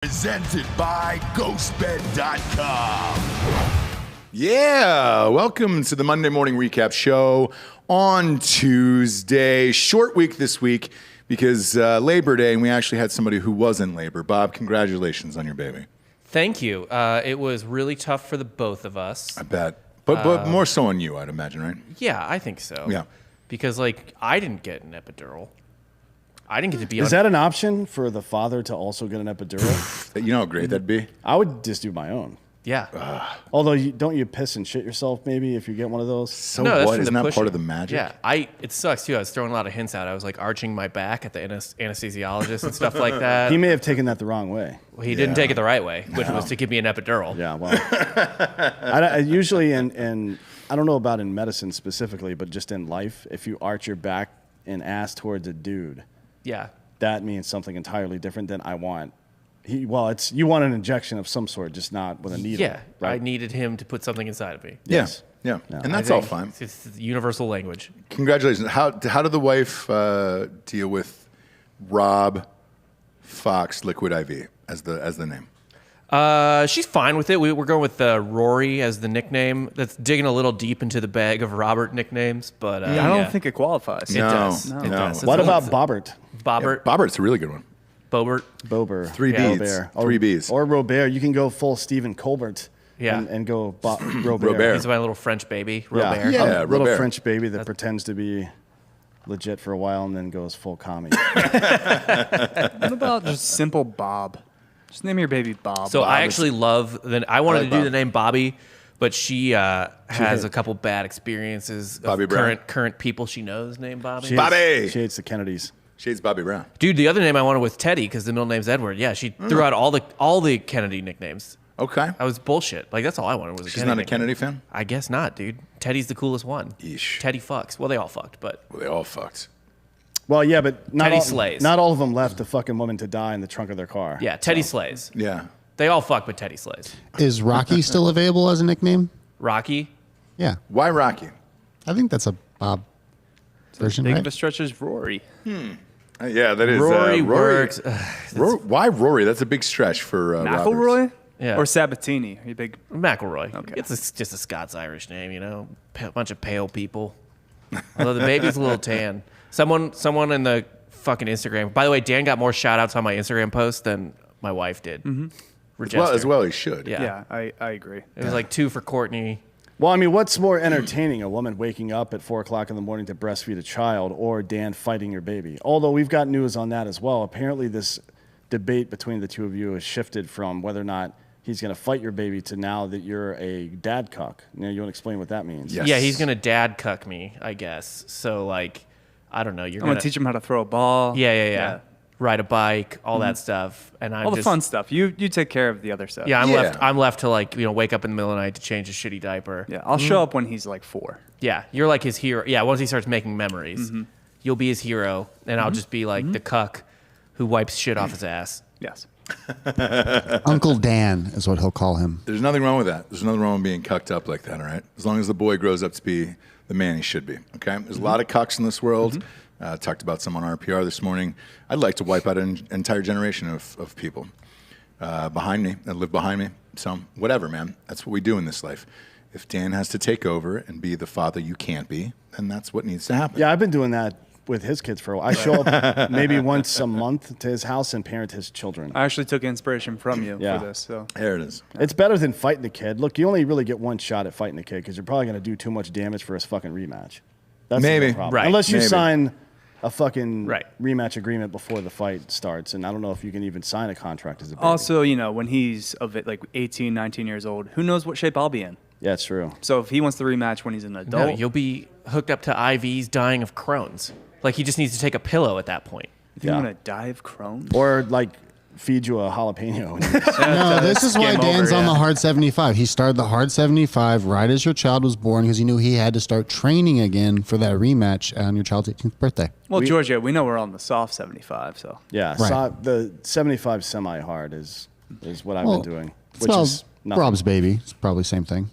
Presented by GhostBed.com. Yeah, welcome to the Monday Morning Recap Show on Tuesday. Short week this week because Labor Day, and we actually had somebody who was in labor. Bob, congratulations on your baby. Thank you. It was really tough for the both of us. I bet. But more so on you, I'd imagine, right? Yeah, I think so. Yeah. Because, I didn't get an epidural. I didn't get to be Is that an option for the father to also get an epidural? You know how great that'd be? I would just do my own. Yeah. Although, don't you piss and shit yourself maybe if you get one of those? So No, that's what? from Isn't the that pushing. part of the magic? Yeah. It sucks, too. I was throwing a lot of hints out. I was, arching my back at the anesthesiologist and stuff like that. He may have taken that the wrong way. Well, he didn't take it the right way, which was to give me an epidural. Yeah, well. I usually, in I don't know about in medicine specifically, but just in life, if you arch your back and ass towards a dude, Yeah. that means something entirely different than I want. You want an injection of some sort, just not with a needle. Yeah. right? I needed him to put something inside of me. Yes. Yeah. No. And that's I all think fine. It's universal language. Congratulations. How did the wife deal with Rob Fox Liquid IV as the name? She's fine with it. We're going with Rory as the nickname. That's digging a little deep into the bag of Robert nicknames, but I don't think it qualifies. It No. does. No. It does. What about Bobbert? Bobbert? Bobert's a really good one. Bobert. Bober. Three Yeah. B's. Robert. Three B's. Or Robert. You can go full Stephen Colbert. Yeah. And go Robert. Robert. He's my little French baby, Yeah. Robert. Yeah. A little Robert. French baby that pretends to be legit for a while and then goes full commie. What about just simple Bob? Just name your baby Bob. So I actually love I wanted like to do Bob. the name Bobby, but she has a couple bad experiences of Bobby Brown. current people she knows named Bobby. She Bobby! Hates, she hates the Kennedys. Shades Bobby Brown. Dude, the other name I wanted was Teddy because the middle name's Edward. Yeah, she threw out all the Kennedy nicknames. Okay. I was bullshit. That's all I wanted was a She's Kennedy not a nickname. Kennedy fan? I guess not, dude. Teddy's the coolest one. Yeesh. Teddy fucks. Well, they all fucked, but Well, they all fucked. Well, yeah, but Teddy slays. not all of them left a fucking woman to die in the trunk of their car. yeah, Teddy slays. Yeah. They all fuck, but Teddy slays. Is Rocky still available as a nickname? Rocky. Yeah, Why Rocky? I think that's a Bob version, Big right? of a stretch as Rory. Yeah, that is Rory works. Why Rory? That's a big stretch for Roberts. McElroy? Yeah. Or Sabatini? Are you big? McElroy. Okay. It's just a Scots-Irish name, a bunch of pale people. Although the baby's a little tan. Someone in the fucking Instagram. By the way, Dan got more shout-outs on my Instagram post than my wife did. Mm-hmm. As well, he should. Yeah. Yeah, I agree. It was 2 for Courtney. Well, I mean, what's more entertaining, a woman waking up at 4 o'clock in the morning to breastfeed a child or Dan fighting your baby? Although we've got news on that as well. Apparently this debate between the two of you has shifted from whether or not he's going to fight your baby to now that you're a dad cuck. Now, you want to explain what that means? Yes. Yeah, he's going to dad cuck me, I guess. So, I don't know. You're I'm going gonna teach him how to throw a ball. Yeah. Ride a bike, all that stuff. And I'm All the just, fun stuff. You take care of the other stuff. Yeah, Yeah. I'm left to wake up in the middle of the night to change a shitty diaper. Yeah, I'll show up when he's 4. Yeah, you're like his hero. Yeah, once he starts making memories, you'll be his hero, and I'll just be like the cuck who wipes shit off his ass. Yes. Uncle Dan is what he'll call him. There's nothing wrong with that. There's nothing wrong with being cucked up like that, all right? As long as the boy grows up to be the man he should be, okay? There's a lot of cucks in this world. Talked about some on RPR this morning. I'd like to wipe out an entire generation of people behind me that live behind me. So whatever, man. That's what we do in this life. If Dan has to take over and be the father you can't be, then that's what needs to happen. Yeah, I've been doing that with his kids for a while. I show up maybe once a month to his house and parent his children. I actually took inspiration from you Yeah. for this. So There it is. It's better than fighting the kid. Look, you only really get one shot at fighting the kid because you're probably going to do too much damage for his fucking rematch. That's Maybe. the problem. Right. Unless you Maybe. sign a fucking Right. rematch agreement before the fight starts. And I don't know if you can even sign a contract as a baby. also, when he's 18, 19 years old, who knows what shape I'll be in? Yeah, it's true. So if he wants the rematch when he's an No, adult, you'll be hooked up to IVs dying of Crohn's. He just needs to take a pillow at that point. if you Yeah. want to die of Crohn's, Or feed you a jalapeno. No, this is why skim Dan's over, on yeah. the hard 75. He started the hard 75 right as your child was born because he knew he had to start training again for that rematch on your child's 18th birthday. well, Georgia, we know we're on the soft 75, so Yeah, Right. so the 75 semi-hard is what I've been doing. It's about nothing. Rob's baby. It's probably the same thing.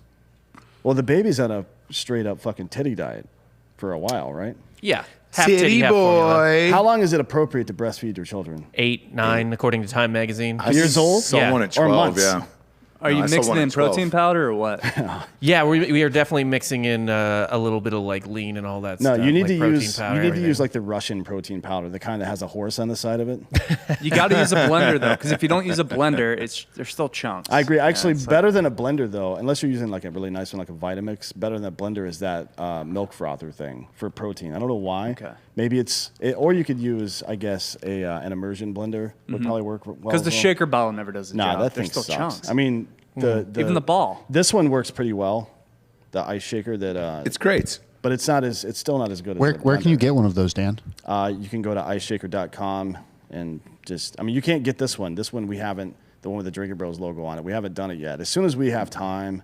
Well, the baby's on a straight-up fucking titty diet for a while, right? Yeah. Half titty, half formula. How long is it appropriate to breastfeed your children? 8, 9, according to Time Magazine. Years old? Saw one at Or 12, months? yeah. Are No, you I saw mixing one in at 12. protein powder or what? Yeah, we are definitely mixing in a little bit of like lean and all that No, stuff. you need like to protein use powder, you need to everything. use like the Russian protein powder, the kind that has a horse on the side of it. You got to use a blender though, because if you don't use a blender, they're still chunks. I agree. Actually, it's better than a blender though, unless you're using like a really nice one like a Vitamix. Better than a blender is that milk frother thing for protein. I don't know why. Okay. Maybe or you could use, I guess, an immersion blender would probably work well. Because the as well. shaker bottle never does the Nah, job. that They're thing still sucks. chunks. I mean, Even the ball. This one works pretty well. The ice shaker that It's great. but it's still not as good Where as the where can you blender. get one of those, Dan? You can go to iceshaker.com and you can't get this one. This one we haven't, the one with the Drinkin Bros logo on it. We haven't done it yet. As soon as we have time,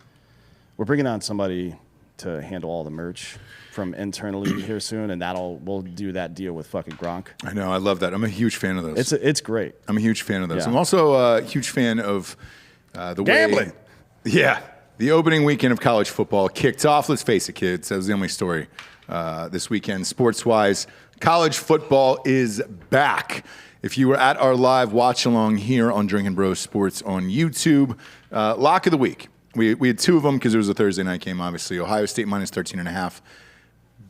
we're bringing on somebody to handle all the merch from internally here soon, and we'll do that deal with fucking Gronk. I know. I love that. I'm a huge fan of those. It's great. I'm a huge fan of those. Yeah. I'm also a huge fan of the Gambling. way. Yeah. The opening weekend of college football kicked off. Let's face it, kids. That was the only story this weekend. Sports-wise, college football is back. If you were at our live watch-along here on Drinkin Bros Sports on YouTube, lock of the week. We had two of them because it was a Thursday night game, obviously. Ohio State minus 13.5.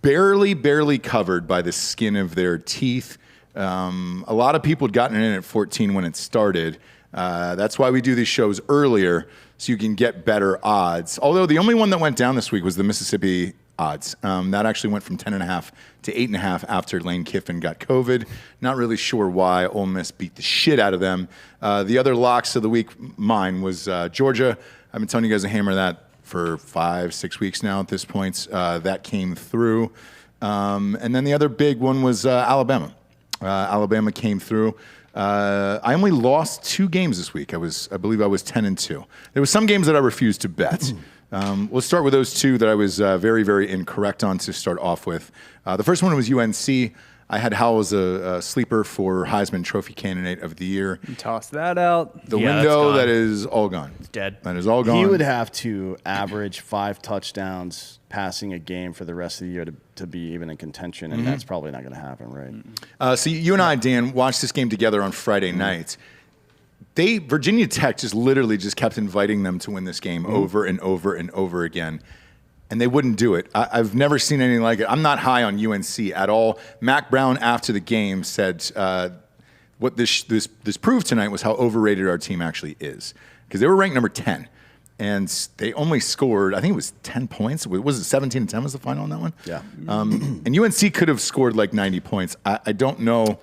Barely covered by the skin of their teeth. A lot of people had gotten in at 14 when it started. That's why we do these shows earlier, so you can get better odds. Although the only one that went down this week was the Mississippi odds. That actually went from 10.5 to 8.5 after Lane Kiffin got COVID. Not really sure why. Ole Miss beat the shit out of them. The other locks of the week, mine, was Georgia. I've been telling you guys to hammer that for 5-6 weeks now at this point. That came through. And then the other big one was Alabama. Alabama came through. I only lost 2 games this week. I believe I was 10-2. There were some games that I refused to bet. Let's start with those 2 that I was very, very incorrect on to start off with. The first one was UNC. I had Howell as a sleeper for Heisman Trophy candidate of the year. Toss that out. The Yeah, that's window, gone. that is all gone. It's dead. That is all gone. He would have to average 5 touchdowns passing a game for the rest of the year to be even in contention, and that's probably not going to happen, right? So you and I, Dan, watched this game together on Friday night. Virginia Tech just literally just kept inviting them to win this game over and over and over again, and they wouldn't do it. I've never seen anything like it. I'm not high on UNC at all. Mac Brown, after the game, said what this proved tonight was how overrated our team actually is, because they were ranked number 10. And they only scored, I think it was 10 points. Was it 17-10 was the final on that one? Yeah. And UNC could have scored like 90 points. I don't know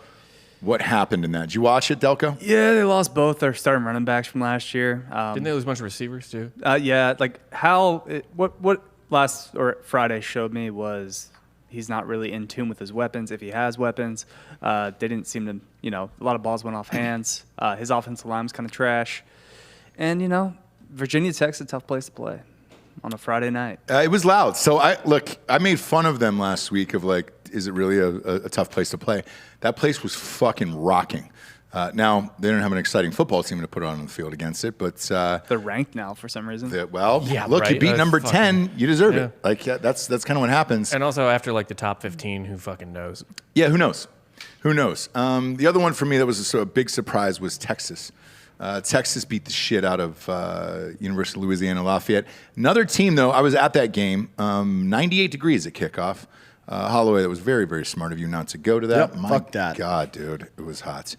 what happened in that. Did you watch it, Delco? Yeah, they lost both their starting running backs from last year. Didn't they lose a bunch of receivers too? Yeah, like what last or Friday showed me was he's not really in tune with his weapons. If he has weapons, they didn't seem to, a lot of balls went off hands. His offensive line was kind of trash. And, Virginia Tech's a tough place to play on a Friday night. It was loud. So I made fun of them last week of like, is it really a tough place to play? That place was fucking rocking. Now, they don't have an exciting football team to put on the field against it, but They're ranked now for some reason. yeah, right. you beat number Fucking- 10, you deserve yeah. it. Like that's kind of what happens. And also after like the top 15, who fucking knows? Yeah, who knows? Who knows? The other one for me that was a big surprise was Texas. Texas beat the shit out of University of Louisiana Lafayette. Another team, though, I was at that game, 98 degrees at kickoff. Holloway, that was very, very smart of you not to go to that. Yep, fuck that. God, dude, it was hot.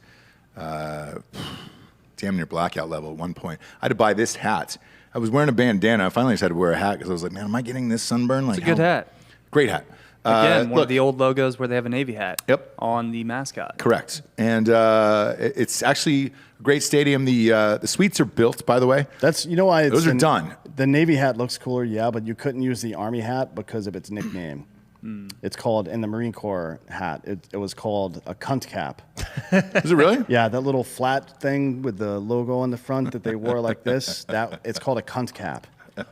Damn near blackout level at one point. I had to buy this hat. I was wearing a bandana. I finally just had to wear a hat because I was like, man, am I getting this sunburn? Like, It's a good hat. Great hat. Again, one look, of the old logos where they have a Navy hat Yep. on the mascot. Correct. And it's actually a great stadium. The suites are built, by the way. That's why Those are done. The Navy hat looks cooler, yeah, but you couldn't use the Army hat because of its nickname. It's called, in the Marine Corps hat, it was called a cunt cap. Is it really? Yeah, that little flat thing with the logo on the front that they wore like this, it's called a cunt cap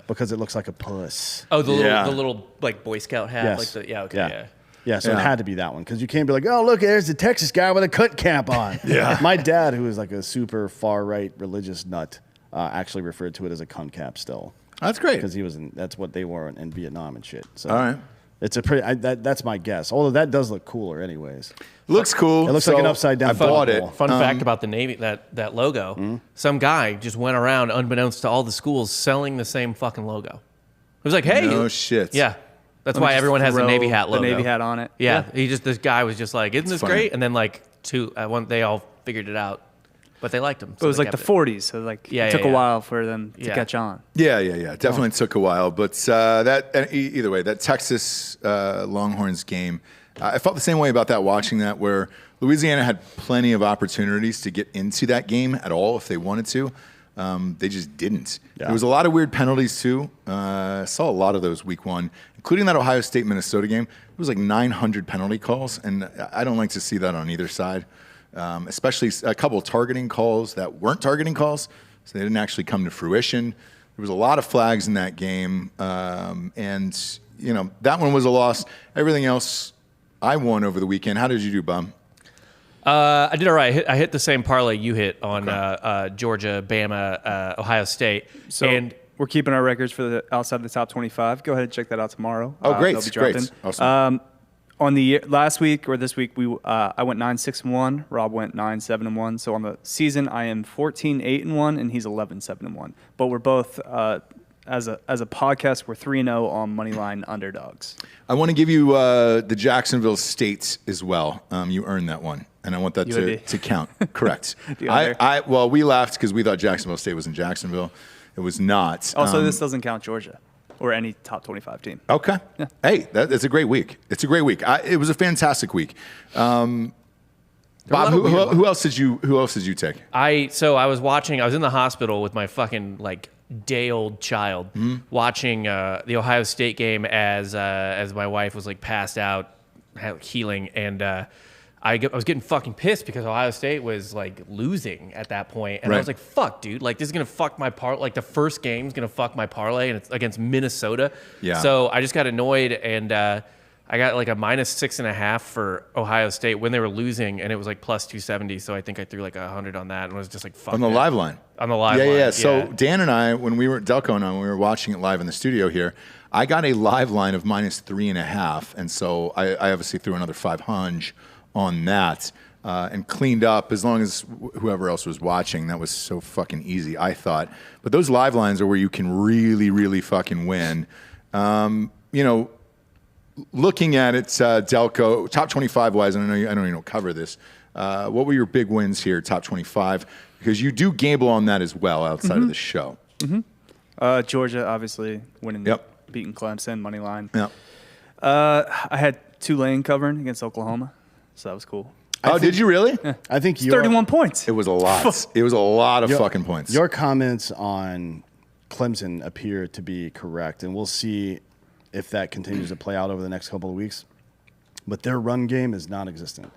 because it looks like a puss. Oh, the Yeah. little like Boy Scout hat. Yes. Like yeah, okay, Yeah. yeah. Yeah, so Yeah. it had to be that one because you can't be like, oh, look, there's the Texas guy with a cunt cap on. Yeah. My dad, who is like a super far-right religious nut, actually referred to it as a cunt cap still That's great. because that's what they wore in Vietnam and shit. So. All right. It's a pretty. That's my guess. Although that does look cooler, anyways. Looks cool. It looks like an upside down. I bought it. Fun fact about the Navy, that logo. Some guy just went around, unbeknownst to all the schools, selling the same fucking logo. It was like, hey, No shit. yeah. That's why everyone has a Navy hat logo. The Navy hat on it. Yeah. This guy was just like, isn't this funny. great? And then like they all figured it out, but they liked him. It was like the 40s, so like it took a while for them to catch on. Yeah. Definitely took a while, but either way, that Texas Longhorns game, I felt the same way about that. Watching that, where Louisiana had plenty of opportunities to get into that game at all if they wanted to. They just didn't. Yeah. There was a lot of weird penalties too. I saw a lot of those week one, including that Ohio State Minnesota game. It was like 900 penalty calls, and I don't like to see that on either side. Especially a couple of targeting calls that weren't targeting calls, so they didn't actually come to fruition. There was a lot of flags in that game, and that one was a loss. Everything else, I won over the weekend. How did you do, Bum? I did all right. I hit the same parlay you hit on Georgia, Bama, Ohio State. So we're keeping our records for the outside the top 25. Go ahead and check that out tomorrow. Oh, great, they'll be dropping. great, awesome. On the last week or this week, I went 9-6-1. Rob went 9-7-1. So on the season, I am 14-8-1, and he's 11-7-1. But we're both as a podcast, we're 3-0 on moneyline underdogs. I want to give you the Jacksonville State as well. You earned that one, and I want that to count. Correct. Well, we laughed because we thought Jacksonville State was in Jacksonville. It was not. Also, this doesn't count Georgia or any top 25 team. Okay. Yeah. Hey, that's a great week. It's a great week. It was a fantastic week. Bob, who else did you take? I was watching. I was in the hospital with my fucking day-old child, watching the Ohio State game as my wife was passed out, healing, and I was getting fucking pissed because Ohio State was losing at that point, and I was like, "Fuck, dude! This is gonna fuck my parlay. The first game's gonna fuck my parlay, and it's against Minnesota." Yeah. So I just got annoyed, and I got a -6.5 for Ohio State when they were losing, and it was plus 270. So I think I threw 100 on that, and was just fuck on the it. live line. On the live line. Yeah. So Dan and I, when we were Delco and I, when we were watching it live in the studio here, I got a live line of -3.5, and so I obviously threw another 500 on that and cleaned up. As long as whoever else was watching, that was so fucking easy, I thought. But those live lines are where you can really, really fucking win. Looking at it, Delco, top 25 wise, and I know you don't cover this. What were your big wins here, top 25? Because you do gamble on that as well outside of the show. Mm-hmm. Georgia, obviously, winning, beating Clemson, money line. Yep. I had Tulane covering against Oklahoma, so that was cool. Did you really? Yeah. I think 31 points. It was a lot. It was a lot of fucking points. Your comments on Clemson appear to be correct, and we'll see if that continues to play out over the next couple of weeks. But their run game is non-existent.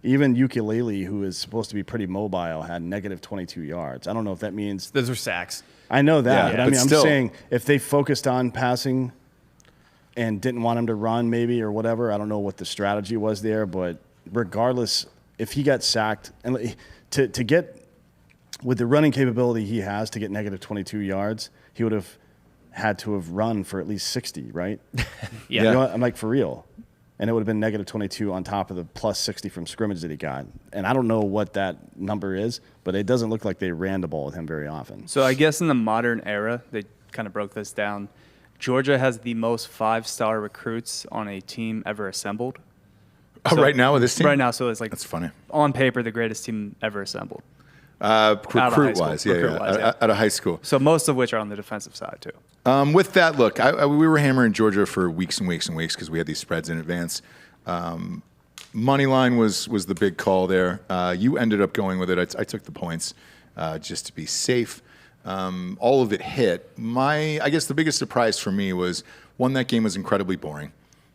Even Ucla, who is supposed to be pretty mobile, had -22 yards. I don't know if that means those are sacks. I know that, Yeah, but I but mean, still. I'm saying if they focused on passing and didn't want him to run, maybe or whatever. I don't know what the strategy was there, but regardless, if he got sacked and to get with the running capability he has to get -22 yards, he would have had to have run for at least 60, right? Yeah. You know what? I'm like, for real. And it would have been -22 on top of the +60 from scrimmage that he got. And I don't know what that number is, but it doesn't look like they ran the ball with him very often. So I guess in the modern era, they kind of broke this down. Georgia has the most 5-star recruits on a team ever assembled. So, right now with this team? Right now, so it's That's funny. on paper, the greatest team ever assembled. Recruit-wise, out of high school. So most of which are on the defensive side, too. With that, look, we were hammering Georgia for weeks and weeks and weeks because we had these spreads in advance. Money line was the big call there. You ended up going with it. I took the points just to be safe. All of it hit. I guess the biggest surprise for me was, one, that game was incredibly boring.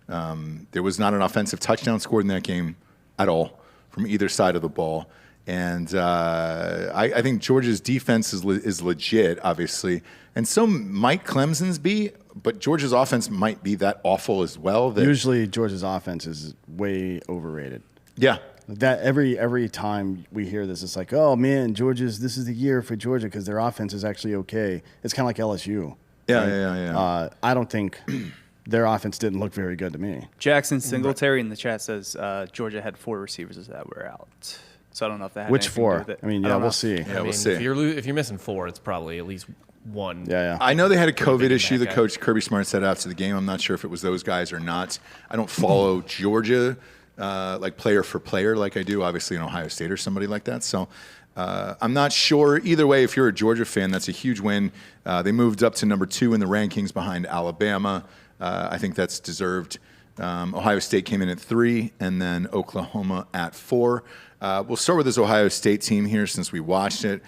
There was not an offensive touchdown scored in that game at all from either side of the ball. And I think Georgia's defense is legit, obviously. And so might Clemson's be, but Georgia's offense might be that awful as well. Usually Georgia's offense is way overrated. Yeah. That every time we hear this, it's like, oh man, this is the year for Georgia because their offense is actually okay. It's kind of like LSU. Yeah. I don't think their offense didn't look very good to me. Jackson Singletary in the chat says Georgia had 4 receivers that were out. So I don't know if that had Which anything to do 4? with it. I mean, don't know. we'll see. Yeah, I mean, we'll see. if you're missing 4, it's probably at least 1. Yeah. I know they had a COVID big issue. The guy. coach Kirby Smart said after the game. I'm not sure if it was those guys or not. I don't follow Georgia like player for player like I do, obviously, in Ohio State or somebody like that. So I'm not sure. Either way, if you're a Georgia fan, that's a huge win. They moved up to number 2 in the rankings behind Alabama. I think that's deserved. Ohio State came in at 3, and then Oklahoma at 4. We'll start with this Ohio State team here since we watched it.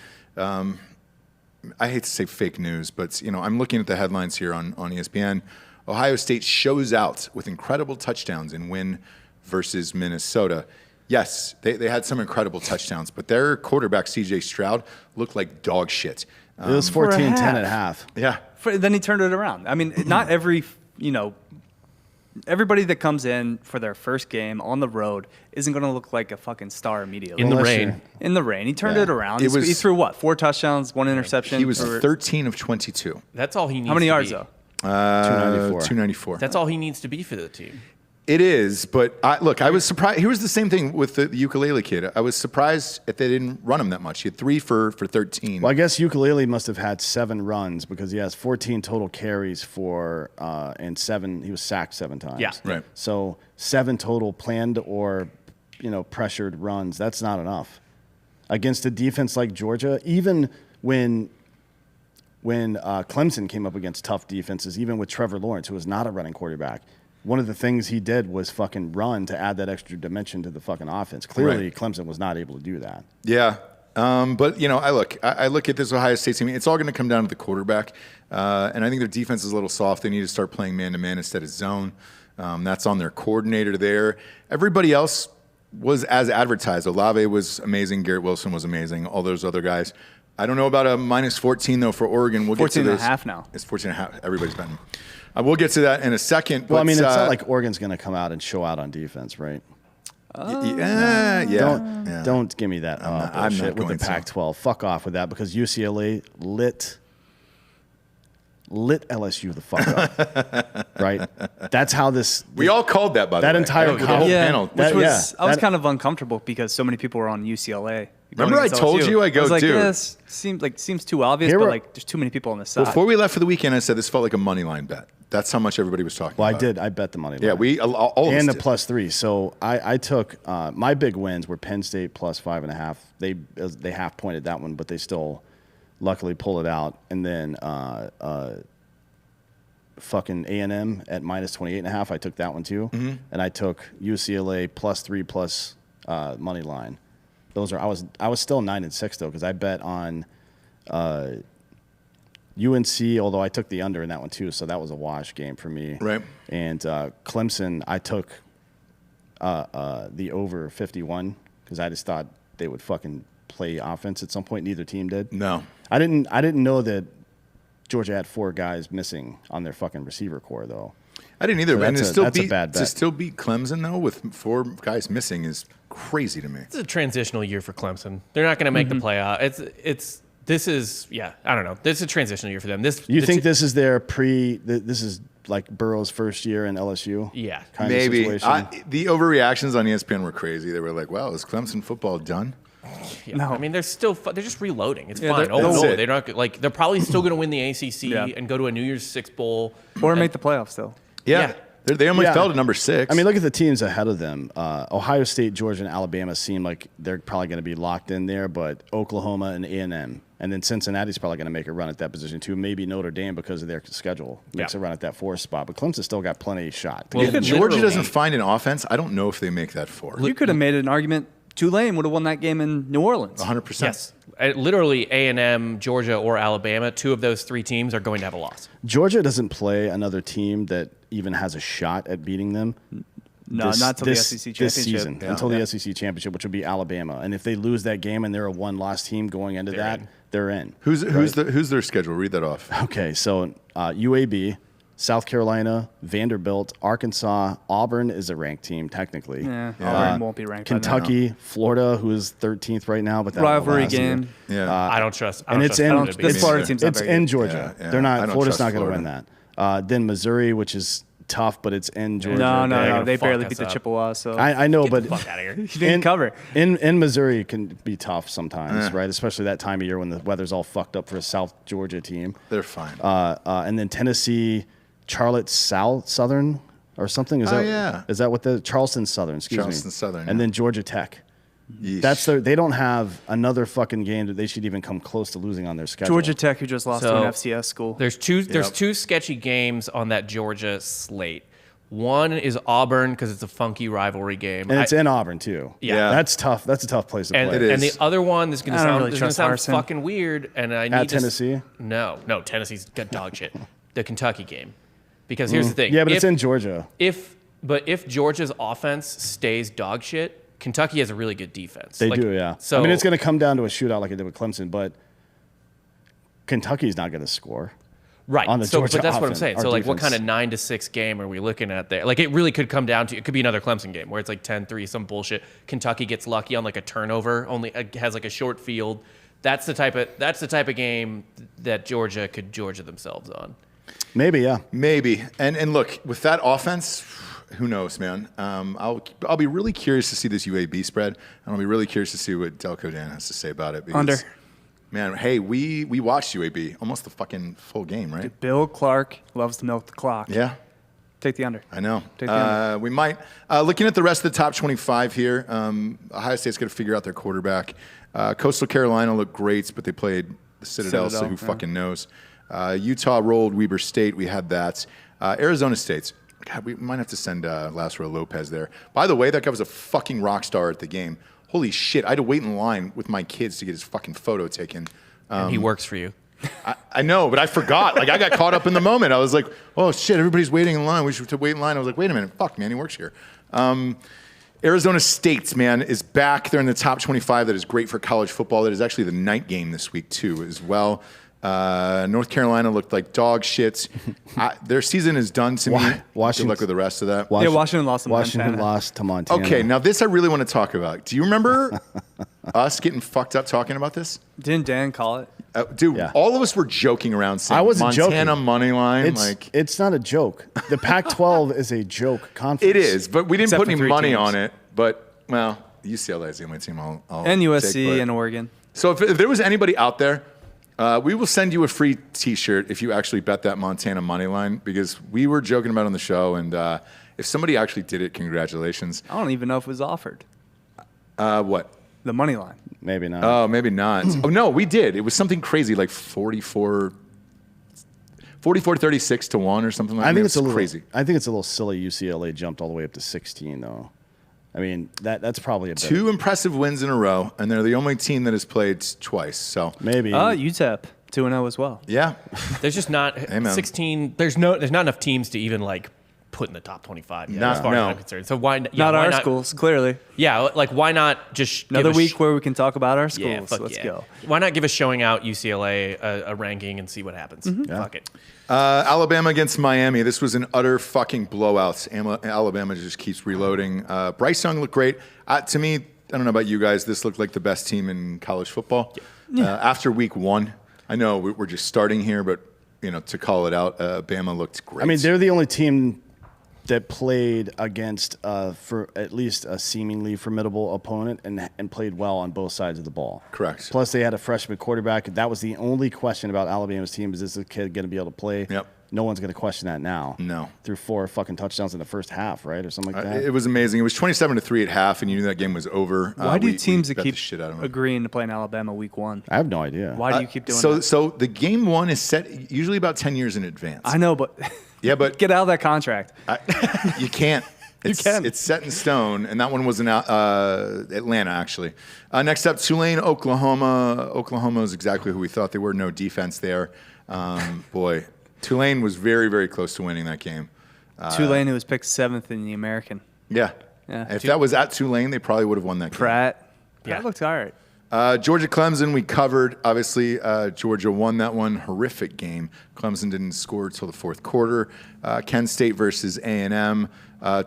I hate to say fake news, but I'm looking at the headlines here on ESPN. Ohio State shows out with incredible touchdowns in win versus Minnesota. Yes, they had some incredible touchdowns, but their quarterback, C.J. Stroud, looked like dog shit. It was For a 14-10 half. at half. Yeah. Then he turned it around. I mean, not every, everybody that comes in for their first game on the road isn't going to look like a fucking star immediately. In the Unless rain. you're- In the rain. He turned Yeah. it around. It was- He threw what? 4 touchdowns, 1 interception. He was for- 13 of 22. That's all he needs. How many to yards be. though? 294. 294. That's all he needs to be for the team. It is, but I was surprised. Here was the same thing with the ukulele kid. I was surprised that they didn't run him that much. He had 3 for 13. Well, I guess Ukulele must have had 7 runs because he has 14 total carries for and 7. He was sacked 7 times. Yeah. Right. So 7 total planned or pressured runs. That's not enough against a defense like Georgia. Even when Clemson came up against tough defenses, even with Trevor Lawrence, who was not a running quarterback. One of the things he did was fucking run to add that extra dimension to the fucking offense. Clearly, Right. Clemson was not able to do that. Yeah. But, I look at this Ohio State team. It's all going to come down to the quarterback. And I think their defense is a little soft. They need to start playing man-to-man instead of zone. That's on their coordinator there. Everybody else was as advertised. Olave was amazing. Garrett Wilson was amazing. All those other guys. I don't know about a minus 14, though, for Oregon. We'll get to 14 and a this. half now. It's 14 and a half. Everybody's betting. We'll get to that in a second. Well, I but, mean, it's not like Oregon's going to come out and show out on defense, right? yeah. Don't give me that I'm bullshit not with going the to. Pac-12. Fuck off with that because UCLA lit LSU the fuck up, right? That's how this. We all called that, by the way. That entire The com- whole Yeah, panel. which was I was that- kind of uncomfortable because so many people were on UCLA. Remember going I against told LSU. you? I go, was like, dude. Yeah, this seems too obvious, Here but we're- like there's too many people on the side. Before we left for the weekend, I said this felt like a money line bet. That's how much everybody was talking Well, I about. did. I bet the money line. Yeah, we all of us and the did. +3. So I took my big wins were Penn State +5.5. They half pointed that one, but they still luckily pull it out. And then fucking A&M at -28.5. I took that one too, and I took UCLA +3 plus money line. Those are I was still 9-6 though because I bet on UNC, although I took the under in that one too, so that was a wash game for me. Right. And Clemson, I took the over 51 because I just thought they would fucking play offense at some point. Neither team did. No. I didn't know that Georgia had 4 guys missing on their fucking receiver core though. I didn't either. So And that's a bad to bet. still beat Clemson, though, with 4 guys missing is crazy to me. It's a transitional year for Clemson. They're not going to make the playoff. This is I don't know. This is a transitional year for them. You think this is their this is like Burrow's first year in LSU? Yeah. Kind Maybe. of situation. The overreactions on ESPN were crazy. They were like, wow, is Clemson football done? Yeah. No. I mean, they're just reloading. It's Yeah, fine. they're- Oh that's no, it. they're not like they're probably still going to win the ACC Yeah. and go to a New Year's Six bowl. or make the playoffs still. Yeah. They only Yeah. fell to number 6. I mean, look at the teams ahead of them. Ohio State, Georgia, and Alabama seem like they're probably going to be locked in there, but Oklahoma and A&M. And then Cincinnati's probably going to make a run at that position too. Maybe Notre Dame because of their schedule makes Yeah. a run at that 4 spot. But Clemson's still got plenty of shot. Well, if Georgia literally- doesn't find an offense, I don't know if they make that 4. You could have made an argument. Tulane would have won that game in New Orleans. 100%. Yes. Literally A&M, Georgia, or Alabama, 2 of those 3 teams are going to have a loss. Georgia doesn't play another team that even has a shot at beating them. No, not till the SEC championship. This season, Yeah. until Yeah. the SEC championship, which would be Alabama. And if they lose that game and they're a 1-loss team going into that, in. they're in. Who's their schedule? Read that off. Okay, so UAB, South Carolina, Vanderbilt, Arkansas, Auburn is a ranked team technically. Yeah, Auburn won't be ranked. by now. Kentucky, Florida, who is 13th right now, but that Rivalry last year. game. Yeah. I don't trust. I And don't it's trust in them to beat this me. Florida team's not It's very in good. Georgia. Yeah, They're I not. don't Florida's trust not going to win Florida. that. Then Missouri, which is tough, but it's in Georgia. No. They fuck barely us beat the up. Chippewas. So I know, but Fuck out of here. you didn't cover. In Missouri can be tough sometimes, right? Especially that time of year when the weather's all fucked up for a South Georgia team. They're fine. And then Tennessee, Charlotte Southern or something. Is that what the Charleston Southern? Excuse me. Charleston Southern, And yeah. then Georgia Tech. Yeesh. They don't have another fucking game that they should even come close to losing on their schedule. Georgia Tech, who just lost to an FCS school. There's two sketchy games on that Georgia slate. One is Auburn because it's a funky rivalry game. And it's in Auburn too. Yeah. That's tough. That's a tough place to play. It is. And the other one is going I don't really to trust sound Harsin. fucking weird. And I need At Tennessee? No, Tennessee's got dog shit. The Kentucky game, because here's the thing. Yeah, but it's in Georgia. If Georgia's offense stays dog shit, Kentucky has a really good defense. They do, yeah. So I mean, it's going to come down to a shootout like it did with Clemson, but Kentucky's not going to score. right. on the so, Georgia but that's what I'm offense, saying. our So, like, what defense. kind of 9-6 game are we looking at there? Like, it really could come down to it could be another Clemson game where it's like 10-3, some bullshit. Kentucky gets lucky on like a turnover, only has like a short field. That's the type of game that Georgia could Georgia themselves on. Maybe, yeah. Maybe. And look, with that offense, who knows, man? I'll be really curious to see this UAB spread, and I'll be really curious to see what Delco Dan has to say about it. Because, Under. Man, hey, we watched UAB almost the fucking full game, right? Bill Clark loves to milk the clock. Yeah. Take the under. I know. Take the under. We might. Looking at the rest of the top 25 here, Ohio State's got to figure out their quarterback. Coastal Carolina looked great, but they played the Citadel, so who fucking knows? Utah rolled Weber State. We had that. Arizona State's. God, we might have to send Lazaro Lopez there. By the way, that guy was a fucking rock star at the game. Holy shit. I had to wait in line with my kids to get his fucking photo taken. And he works for you. I know, but I forgot. Like, I got caught up in the moment. I was like, oh, shit, everybody's waiting in line. We should wait in line. I was like, wait a minute. Fuck, man, he works here. Arizona State, man, is back. They're in the top 25. That is great for college football. That is actually the night game this week, too, as well. North Carolina looked like dog shit. Their season is done to me. Good luck with the rest of that. Washington lost to Washington Montana. lost to Montana. Okay, now this I really want to talk about. Do you remember us getting fucked up talking about this? Didn't Dan call it? Dude, Yeah. all of us were joking around saying I wasn't Montana joking. money line. It's not a joke. The Pac-12 is a joke conference. It is, but we didn't Except put for any 3 money teams. on it. But, well, UCLA is the only team I'll And USC take, but- and Oregon. So if there was anybody out there, we will send you a free T-shirt if you actually bet that Montana money line, because we were joking about it on the show, and if somebody actually did it, congratulations. I don't even know if it was offered. What? The money line. Maybe not. Oh, maybe not. Oh, no, we did. It was something crazy, like 36 to 1 or something like that. I think it's a little crazy. I think it's a little silly. UCLA jumped all the way up to 16, though. I mean, that's probably a bit. 2 impressive wins in a row, and they're the only team that has played twice. So Maybe. UTEP 2-0 as well. yeah, There's just not man. 16. There's not enough teams to even like put in the top 25 yet, No, as far no. as I'm concerned. So why? Yeah, Not why our schools, clearly. Yeah, like why not just give Another a week where we can talk about our Yeah, schools. fuck Let's yeah. go. Why not give a showing out UCLA a ranking and see what happens? Fuck it. Alabama against Miami. This was an utter fucking blowout. Alabama just keeps reloading. Bryce Young looked great. To me, I don't know about you guys, this looked like the best team in college football. After week 1, I know we're just starting here, but to call it out, Bama looked great. I mean, they're the only team that played against for at least a seemingly formidable opponent and played well on both sides of the ball. Correct. Plus, they had a freshman quarterback. That was the only question about Alabama's team: is this kid going to be able to play? Yep. No one's going to question that now. No. Threw 4 fucking touchdowns in the first half, right, or something like that. It was amazing. It was 27-3 at half, and you knew that game was over. Why do we teams that bet keep the shit out of them. agreeing to play in Alabama week 1? I have no idea. Why do you keep doing so, that? So the game 1 is set usually about 10 years in advance. I know, but Yeah, but get out of that contract. you can't. can. It's set in stone, and that one was in Atlanta, actually. Next up, Tulane, Oklahoma. Oklahoma is exactly who we thought they were. No defense there. Boy, Tulane was very, very close to winning that game. Tulane, who was picked 7th in the American. Yeah. Yeah. If that was at Tulane, they probably would have won that game. Pratt Yeah. looked all right. Georgia Clemson, we covered. Obviously, Georgia won that one. Horrific game. Clemson didn't score until the 4th quarter. Kent State versus A&M.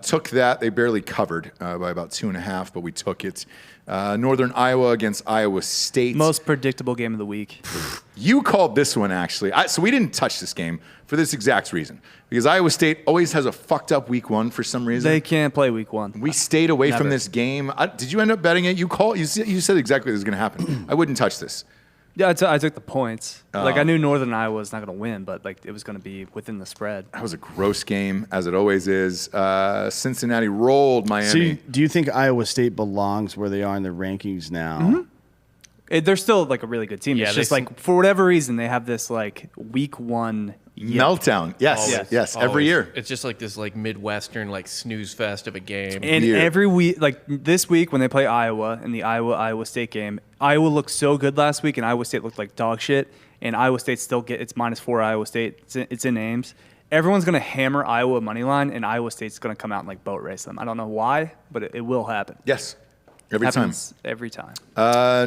Took that. They barely covered by about 2.5, but we took it. Northern Iowa against Iowa State. Most predictable game of the week. You called this one, actually. So we didn't touch this game for this exact reason. Because Iowa State always has a fucked up week one for some reason. They can't play week one. We stayed away Never. from this game. Did you end up betting it? You said exactly what was going to happen. I wouldn't touch this. Yeah, I took the points. Like, I knew Northern Iowa was not going to win, but like it was going to be within the spread. That was a gross game, as it always is. Cincinnati rolled Miami. So, do you think Iowa State belongs where they are in the rankings now? They're still like a really good team. Yeah, It's just they- like for whatever reason they have this like week one yip. Meltdown. Yes, yes, every Always. year. It's just like this like Midwestern like snooze fest of a game. And Weird. every week, like this week when they play Iowa in the Iowa State game, Iowa looked so good last week, and Iowa State looked like dog shit. And Iowa State still it's -4 Iowa State. It's in Ames. Everyone's gonna hammer Iowa money line, and Iowa State's gonna come out and like boat race them. I don't know why, but it will happen. Yes, every time. Happens every time.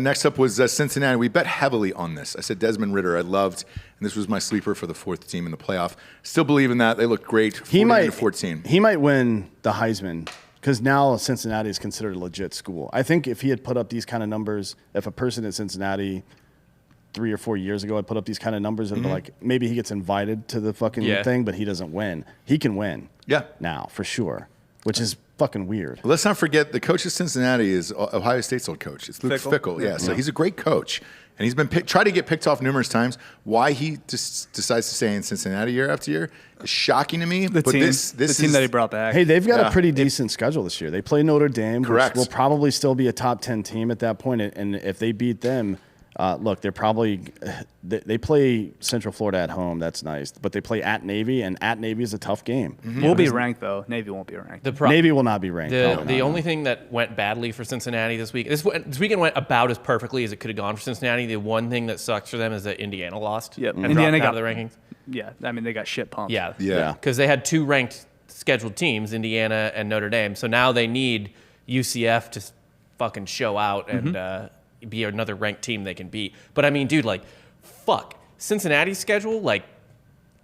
Next up was Cincinnati. We bet heavily on this. I said Desmond Ridder I loved, and this was my sleeper for the fourth team in the playoff. Still believe in that. They look great. 14. He might win the Heisman because now Cincinnati is considered a legit school. I think if he had put up these kind of numbers, if a person in Cincinnati 3 or 4 years ago had put up these kind of numbers, and like maybe he gets invited to the fucking thing, but he doesn't win. He can win. Yeah. Now for sure, which is fucking weird. Let's not forget the coach of Cincinnati is Ohio State's old coach. It's Luke Fickell. Yeah, so he's a great coach. And he's been tried to get picked off numerous times. Why he just decides to stay in Cincinnati year after year is shocking to me. The team that he brought back. Hey, they've got a pretty decent schedule this year. They play Notre Dame, Correct. which will probably still be a top 10 team at that point. And if they beat them, look, they're probably they play Central Florida at home. That's nice, but they play at Navy, and at Navy is a tough game. We'll be ranked though. Navy won't be ranked. Navy will not be ranked. The only thing that went badly for Cincinnati this weekend went about as perfectly as it could have gone for Cincinnati. The one thing that sucks for them is that Indiana lost. Yep. And Indiana dropped out got of the rankings. Yeah, I mean they got shit pumped. Yeah. Yeah. Because they had two ranked scheduled teams, Indiana and Notre Dame. So now they need UCF to fucking show out and be another ranked team they can beat. But I mean, dude, like, fuck. Cincinnati's schedule, like,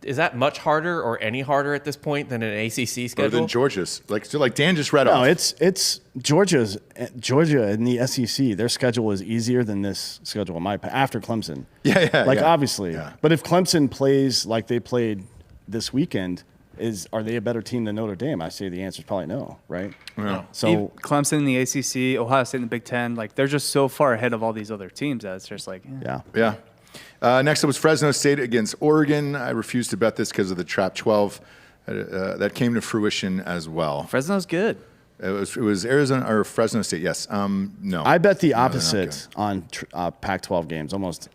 is that much harder or any harder at this point than an ACC schedule? Or than Georgia's. Like Dan just read No, off. it's Georgia in the SEC. Their schedule is easier than this schedule after Clemson. Yeah. Obviously. Yeah. But if Clemson plays like they played this weekend, are they a better team than Notre Dame? I say the answer is probably no, right? Yeah. So Clemson in the ACC, Ohio State in the Big Ten, like they're just so far ahead of all these other teams that it's just like, yeah. Next up was Fresno State against Oregon. I refused to bet this because of the Trap 12. That came to fruition as well. Fresno's good. It was Arizona or Fresno State. Yes. No. I bet the No, they're not opposite on Pac-12 games almost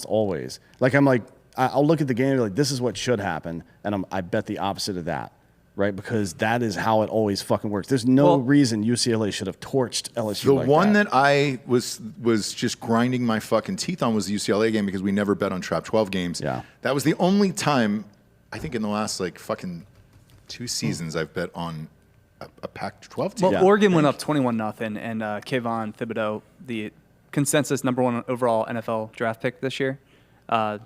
always. Like I'll look at the game and be like, this is what should happen, and I bet the opposite of that, right? Because that is how it always fucking works. There's no reason UCLA should have torched LSU. The like one that I was just grinding my fucking teeth on was the UCLA game because we never bet on Trap 12 games. Yeah. That was the only time, I think in the last like fucking 2 seasons I've bet on a Pac-12 team. Well, Oregon went up 21-0, and Kayvon Thibodeau, the consensus #1 overall NFL draft pick this year,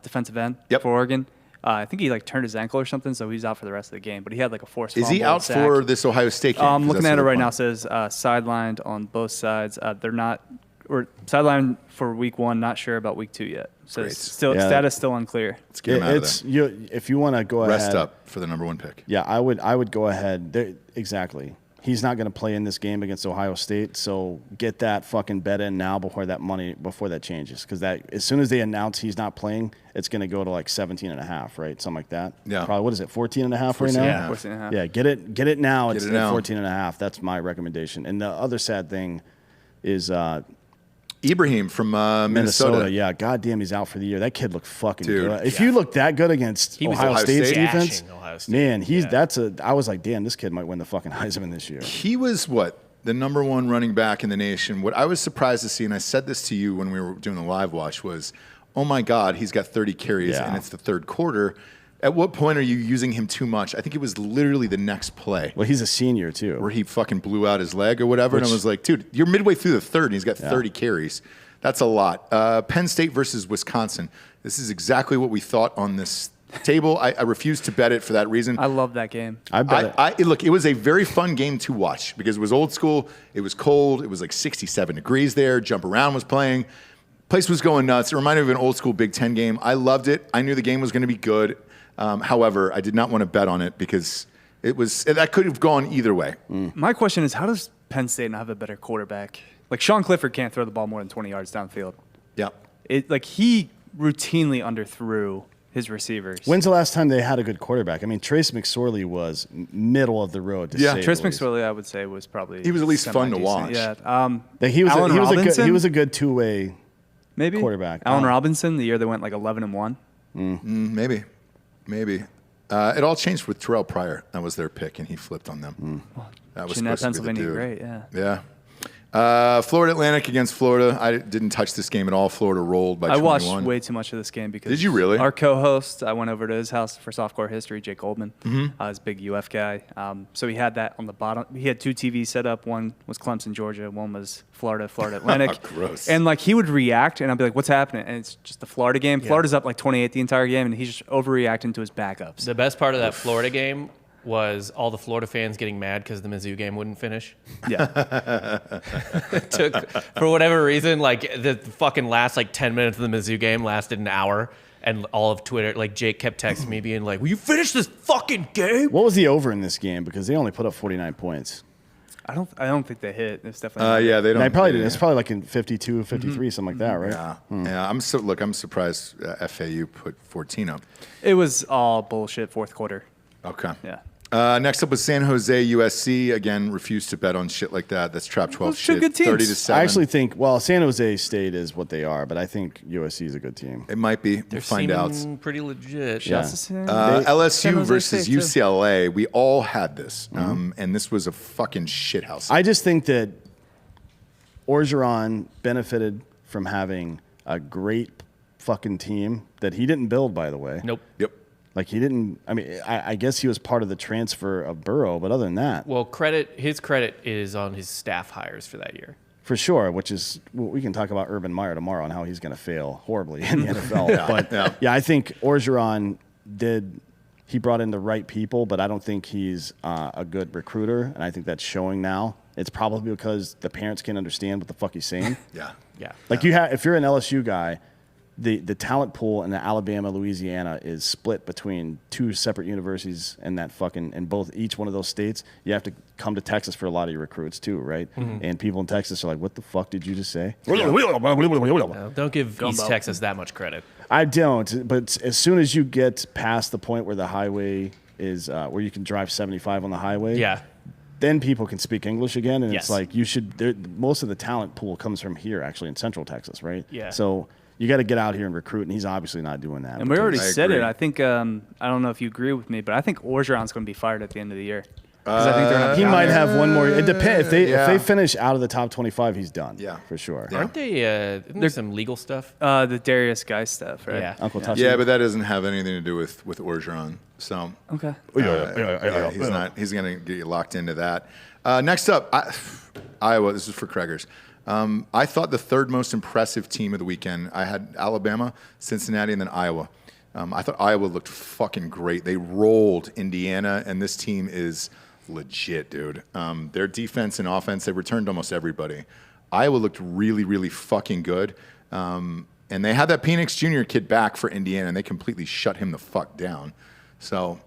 defensive end for Oregon. I think he like turned his ankle or something, so he's out for the rest of the game. But he had like a forced fumble. Is he out sack. for this Ohio State game? I'm 'Cause looking that's at it the right now. point. It says sidelined on both sides. They're not, or sidelined for week 1. Not sure about week 2 yet. So Great. status still unclear. Let's get him out of it's there. if you want to go Rest ahead, up for the #1 pick. Yeah, I would go ahead. Exactly. He's not going to play in this game against Ohio State, so get that fucking bet in now before that changes. Because as soon as they announce he's not playing, it's going to go to like 17.5, right? Something like that. Yeah. Probably, what is it, 14.5 right now? 14.5. 14.5. Yeah, get it now. It's it now. 14.5. That's my recommendation. And the other sad thing is Ibrahim from Minnesota. Yeah, goddamn, he's out for the year. That kid looked fucking Dude, good. If you look that good against was Ohio Ohio State's State. defense, Gashing Ohio State. man, I was like, damn, this kid might win the fucking Heisman this year. He was the #1 running back in the nation. What I was surprised to see, and I said this to you when we were doing the live watch, was, oh my God, he's got 30 carries Yeah. and it's the third quarter. At what point are you using him too much? I think it was literally the next play Well, he's a senior too. where he fucking blew out his leg or whatever. And I was like, dude, you're midway through the third and he's got 30 carries. That's a lot. Penn State versus Wisconsin. This is exactly what we thought on this table. I refuse to bet it for that reason. I love that game. I bet it. Look, it was a very fun game to watch because it was old school. It was cold. It was like 67 degrees there. Jump Around was playing. Place was going nuts. It reminded me of an old school Big Ten game. I loved it. I knew the game was going to be good. However, I did not want to bet on it because that could have gone either way. My question is, how does Penn State not have a better quarterback? Like Sean Clifford can't throw the ball more than 20 yards downfield. Yeah. He routinely underthrew his receivers. When's the last time they had a good quarterback? I mean, Trace McSorley was middle of the road. Trace McSorley, I would say, was probably he was at least fun to watch. Yeah. He was a good two-way maybe quarterback. Allen Robinson, the year they went like 11-1. Maybe. It all changed with Terrell Pryor. That was their pick, and he flipped on them. That was Jeanette, supposed to be the Pennsylvania, dude. great, yeah. Yeah. Florida Atlantic against Florida. I didn't touch this game at all. Florida rolled by 21. I watched way too much of this game because Did you really? Our co-host, I went over to his house for softcore history, Jake Goldman. Mm-hmm. He's a big UF guy. So he had that on the bottom. He had two TVs set up. One was Clemson, Georgia. One was Florida Atlantic. Gross. And like he would react, and I'd be like, "What's happening?" And it's just the Florida game. Florida's up like 28 the entire game, and he's just overreacting to his backups. The best part of that Florida game was all the Florida fans getting mad because the Mizzou game wouldn't finish. Yeah. It took, for whatever reason, like the fucking last like 10 minutes of the Mizzou game lasted an hour, and all of Twitter, like Jake kept texting me being like, "Will you finish this fucking game?" What was the over in this game? Because they only put up 49 points. I don't think they hit. It's definitely Yeah, they don't. They probably did. Yeah. It's probably like in 52, 53, something like that, right? Yeah. I'm surprised FAU put 14 up. It was all bullshit fourth quarter. Okay. Yeah. Next up was San Jose USC. Again, refused to bet on shit like that. That's trap 12 Those two shit. good teams. 30-7. I actually think, San Jose State is what they are, but I think USC is a good team. It might be. We'll find out. Pretty legit. Yeah. San LSU Jose versus State, too. UCLA. We all had this, and this was a fucking shithouse. I just think that Orgeron benefited from having a great fucking team that he didn't build, by the way. Nope. Yep. Like he didn't. I mean, I guess he was part of the transfer of Burrow, but other than that, Well, his credit is on his staff hires for that year. for sure. Which is we can talk about Urban Meyer tomorrow and how he's going to fail horribly in the NFL. But yeah, I think Orgeron did. He brought in the right people, but I don't think he's a good recruiter, and I think that's showing now. It's probably because the parents can't understand what the fuck he's saying. Yeah. Yeah. Like if you're an LSU guy, the talent pool in the Alabama, Louisiana is split between two separate universities in that fucking in each one of those states. You have to come to Texas for a lot of your recruits too, right? And people in Texas are like, "What the fuck did you just say?" Don't give East Texas that much credit. I don't. But as soon as you get past the point where the highway is where you can drive 75 on the highway, Yeah. then people can speak English again, and Yes. it's like you should. Most of the talent pool comes from here, actually, in Central Texas, right? Yeah. So you got to get out here and recruit, and he's obviously not doing that. And we already I said it. agree. I think I don't know if you agree with me, but I think Orgeron's going to be fired at the end of the year. Because I think they're not. He might have one more. It depends if Yeah. they finish out of the top 25, he's done. Yeah. for sure. Yeah. Aren't they? Isn't there some legal stuff? The Darius Guy stuff, right? Yeah. Uncle Touchy. Yeah, but that doesn't have anything to do with Orgeron. So Okay. he's going to get you locked into that. Next up, Iowa. This is for Kreggers. I thought the third most impressive team of the weekend. I had Alabama, Cincinnati, and then Iowa. I thought Iowa looked fucking great. They rolled Indiana, and this team is legit, dude. Their defense and offense, they returned almost everybody. Iowa looked really, really fucking good. And they had that Penix Jr. kid back for Indiana, and they completely shut him the fuck down. So,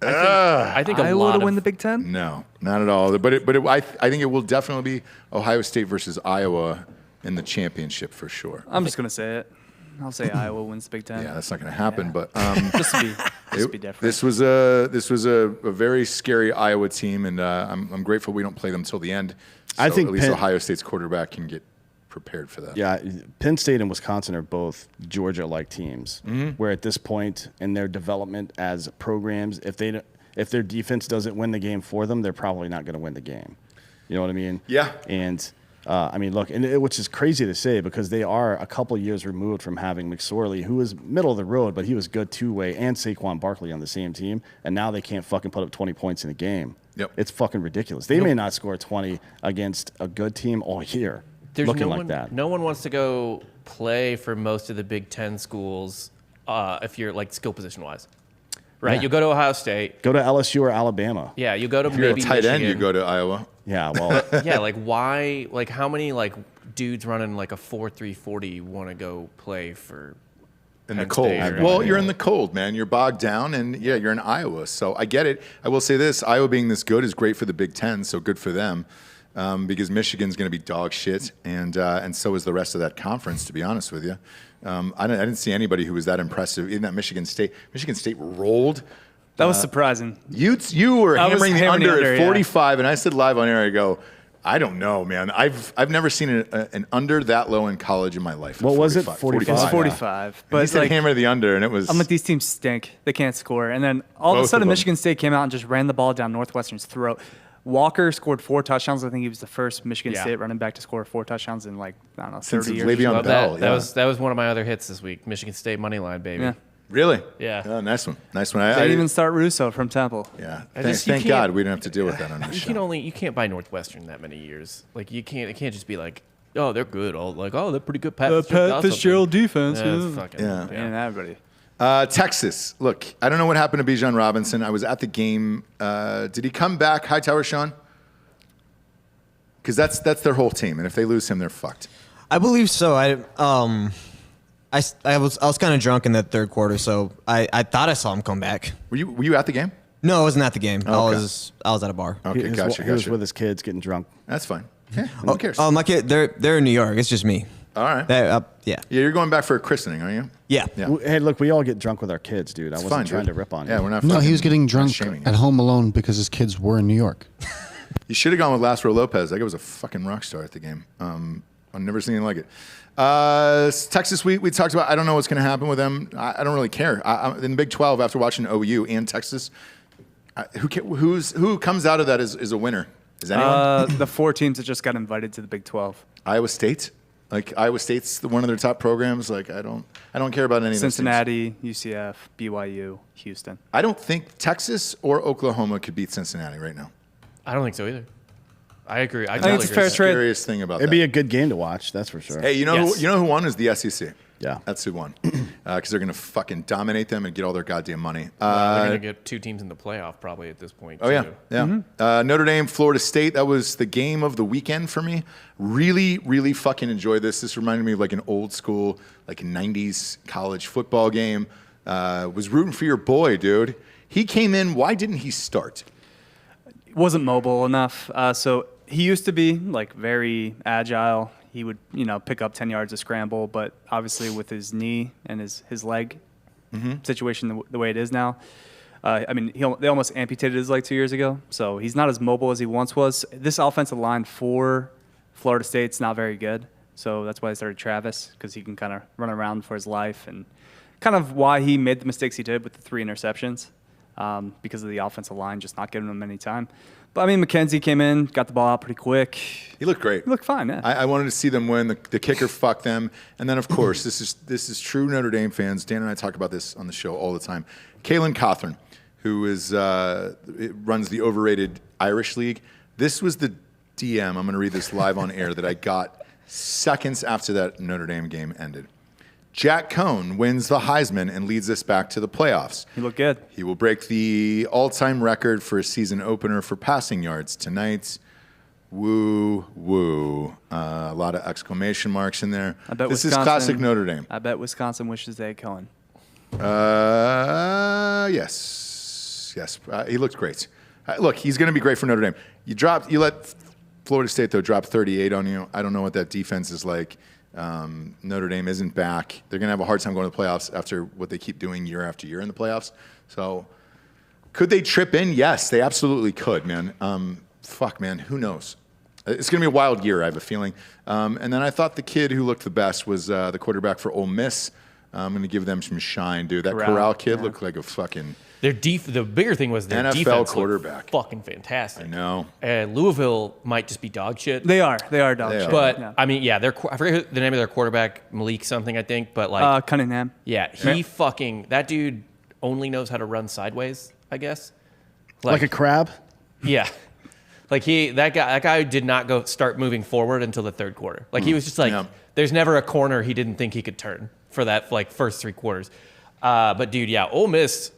I think a Iowa lot to of win the Big Ten. no, not at all. I think it will definitely be Ohio State versus Iowa in the championship for sure. I'm just going to say it. I'll say Iowa wins the Big Ten. Yeah, that's not going to happen. Yeah. But Just to be different. this was a very scary Iowa team, and I'm grateful we don't play them till the end. So I think at least Penn- Ohio State's quarterback can get prepared for that. Yeah, Penn State and Wisconsin are both Georgia-like teams. Where at this point in their development as programs, if their defense doesn't win the game for them, they're probably not going to win the game. You know what I mean? Yeah. And I mean, look, which is crazy to say because they are a couple years removed from having McSorley, who was middle of the road, but he was good two-way, and Saquon Barkley on the same team, and now they can't fucking put up 20 points in a game. Yep. It's fucking ridiculous. They may not score 20 against a good team all year. There's looking no like one, that. No one wants to go play for most of the Big Ten schools if you're like skill position wise, right? Yeah. You go to Ohio State, go to LSU or Alabama. Yeah, you go to if you're maybe a tight Michigan. end, you go to Iowa. Yeah, well, yeah, like why? Like how many like dudes running like a 4.3 40 want to go play for? In the cold. Well, you're in the cold, man. You're bogged down, and yeah, you're in Iowa. So I get it. I will say this: Iowa being this good is great for the Big Ten, so good for them, because Michigan's going to be dog shit, and so is the rest of that conference. To be honest with you, I didn't see anybody who was that impressive. Even that Michigan State rolled. That was surprising. You were hammering the under at 45, yeah. and I said live on air. I go, I don't know, man. I've never seen an under that low in college in my life. What was it? 45. It was 45. But he said hammer the under, and it was. I'm like, these teams stink. They can't score. And then all of a sudden, Michigan State came out and just ran the ball down Northwestern's throat. Walker scored 4 touchdowns. I think he was the first Michigan State running back to score 4 touchdowns in 30 years. Le'Veon Bell. That was one of my other hits this week. Michigan State money line, baby. Yeah. Really? Yeah. Oh, nice one. They didn't even start Russo from Temple. Yeah. Thank God we didn't have to deal with that on the show. You can't buy Northwestern that many years. Like it can't just be like, oh, they're good. They're pretty good. Pat Fitzgerald defense. And everybody. Texas. Look, I don't know what happened to Bijan Robinson. I was at the game. Did he come back? Hightower Sean? Because that's their whole team, and if they lose him, they're fucked. I believe so. I was kind of drunk in that third quarter, so I thought I saw him come back. Were you at the game? No, I wasn't at the game. Oh, okay. I was at a bar. Okay, gotcha. He was with his kids getting drunk. That's fine. Yeah, who cares? Oh, my kid, they're in New York. It's just me. All right. Yeah. Yeah, you're going back for a christening, aren't you? Yeah. Hey, look, we all get drunk with our kids, dude. I wasn't trying to rip on you. Yeah, we're not. No, he was getting drunk at home alone because his kids were in New York. You should have gone with Lázaro Lopez. That guy was a fucking rock star at the game. I've never seen anything like it. Texas, we talked about. I don't know what's going to happen with them. I don't really care. In the Big 12, after watching OU and Texas, who comes out of that is a winner? Is anyone? The 4 teams that just got invited to the Big 12. Iowa State. Like Iowa State's one of their top programs. Like I don't care about any of those Cincinnati, UCF, BYU, Houston. I don't think Texas or Oklahoma could beat Cincinnati right now. I don't think so either. I agree. I think it's a fair trade. Scariest thing about It'd be a good game to watch. That's for sure. Hey, you know who won is the SEC. Yeah, that's who won because they're going to fucking dominate them and get all their goddamn money. They're going to get 2 teams in the playoff probably at this point. Oh, too. yeah. Mm-hmm. Notre Dame, Florida State. That was the game of the weekend for me. Really, really fucking enjoyed this. This reminded me of like an old school, like 90s college football game. Was rooting for your boy, dude. He came in. Why didn't he start? Wasn't mobile enough. So he used to be like very agile. He would, pick up 10 yards of scramble, but obviously with his knee and his leg situation the way it is now, they almost amputated his leg 2 years ago, so he's not as mobile as he once was. This offensive line for Florida State's not very good, so that's why I started Travis, because he can kind of run around for his life, and kind of why he made the mistakes he did with the 3 interceptions, because of the offensive line just not giving him any time. But, McKenzie came in, got the ball out pretty quick. He looked great. He looked fine, yeah. I wanted to see them win. The kicker fucked them. And then, of course, this is true Notre Dame fans. Dan and I talk about this on the show all the time. Kalen Cothran, who runs the overrated Irish League. This was the DM, I'm going to read this live on air, that I got seconds after that Notre Dame game ended. Jack Cohn wins the Heisman and leads us back to the playoffs. He looked good. He will break the all-time record for a season opener for passing yards tonight. Woo, woo. A lot of exclamation marks in there. I bet this Wisconsin, is classic Notre Dame. I bet Wisconsin wishes they had Cohen. Yes. He looked great. Look, he's going to be great for Notre Dame. You let Florida State, though, drop 38 on you. I don't know what that defense is like. Notre Dame isn't back. They're going to have a hard time going to the playoffs after what they keep doing year after year in the playoffs. So could they trip in? Yes, they absolutely could, man. Fuck, man. Who knows? It's going to be a wild year, I have a feeling. And then I thought the kid who looked the best was the quarterback for Ole Miss. I'm going to give them some shine, dude. That Corral kid looked like a fucking... The bigger thing was their NFL defense quarterback. Fucking fantastic. I know. And Louisville might just be dog shit. They are dog shit. But I forget the name of their quarterback, Malik something, I think. But like Cunningham. Yeah, that dude only knows how to run sideways, I guess. Like a crab. Yeah. Like that guy did not start moving forward until the third quarter. Like he was just like, there's never a corner he didn't think he could turn for that like first 3 quarters. But dude, yeah, Ole Miss,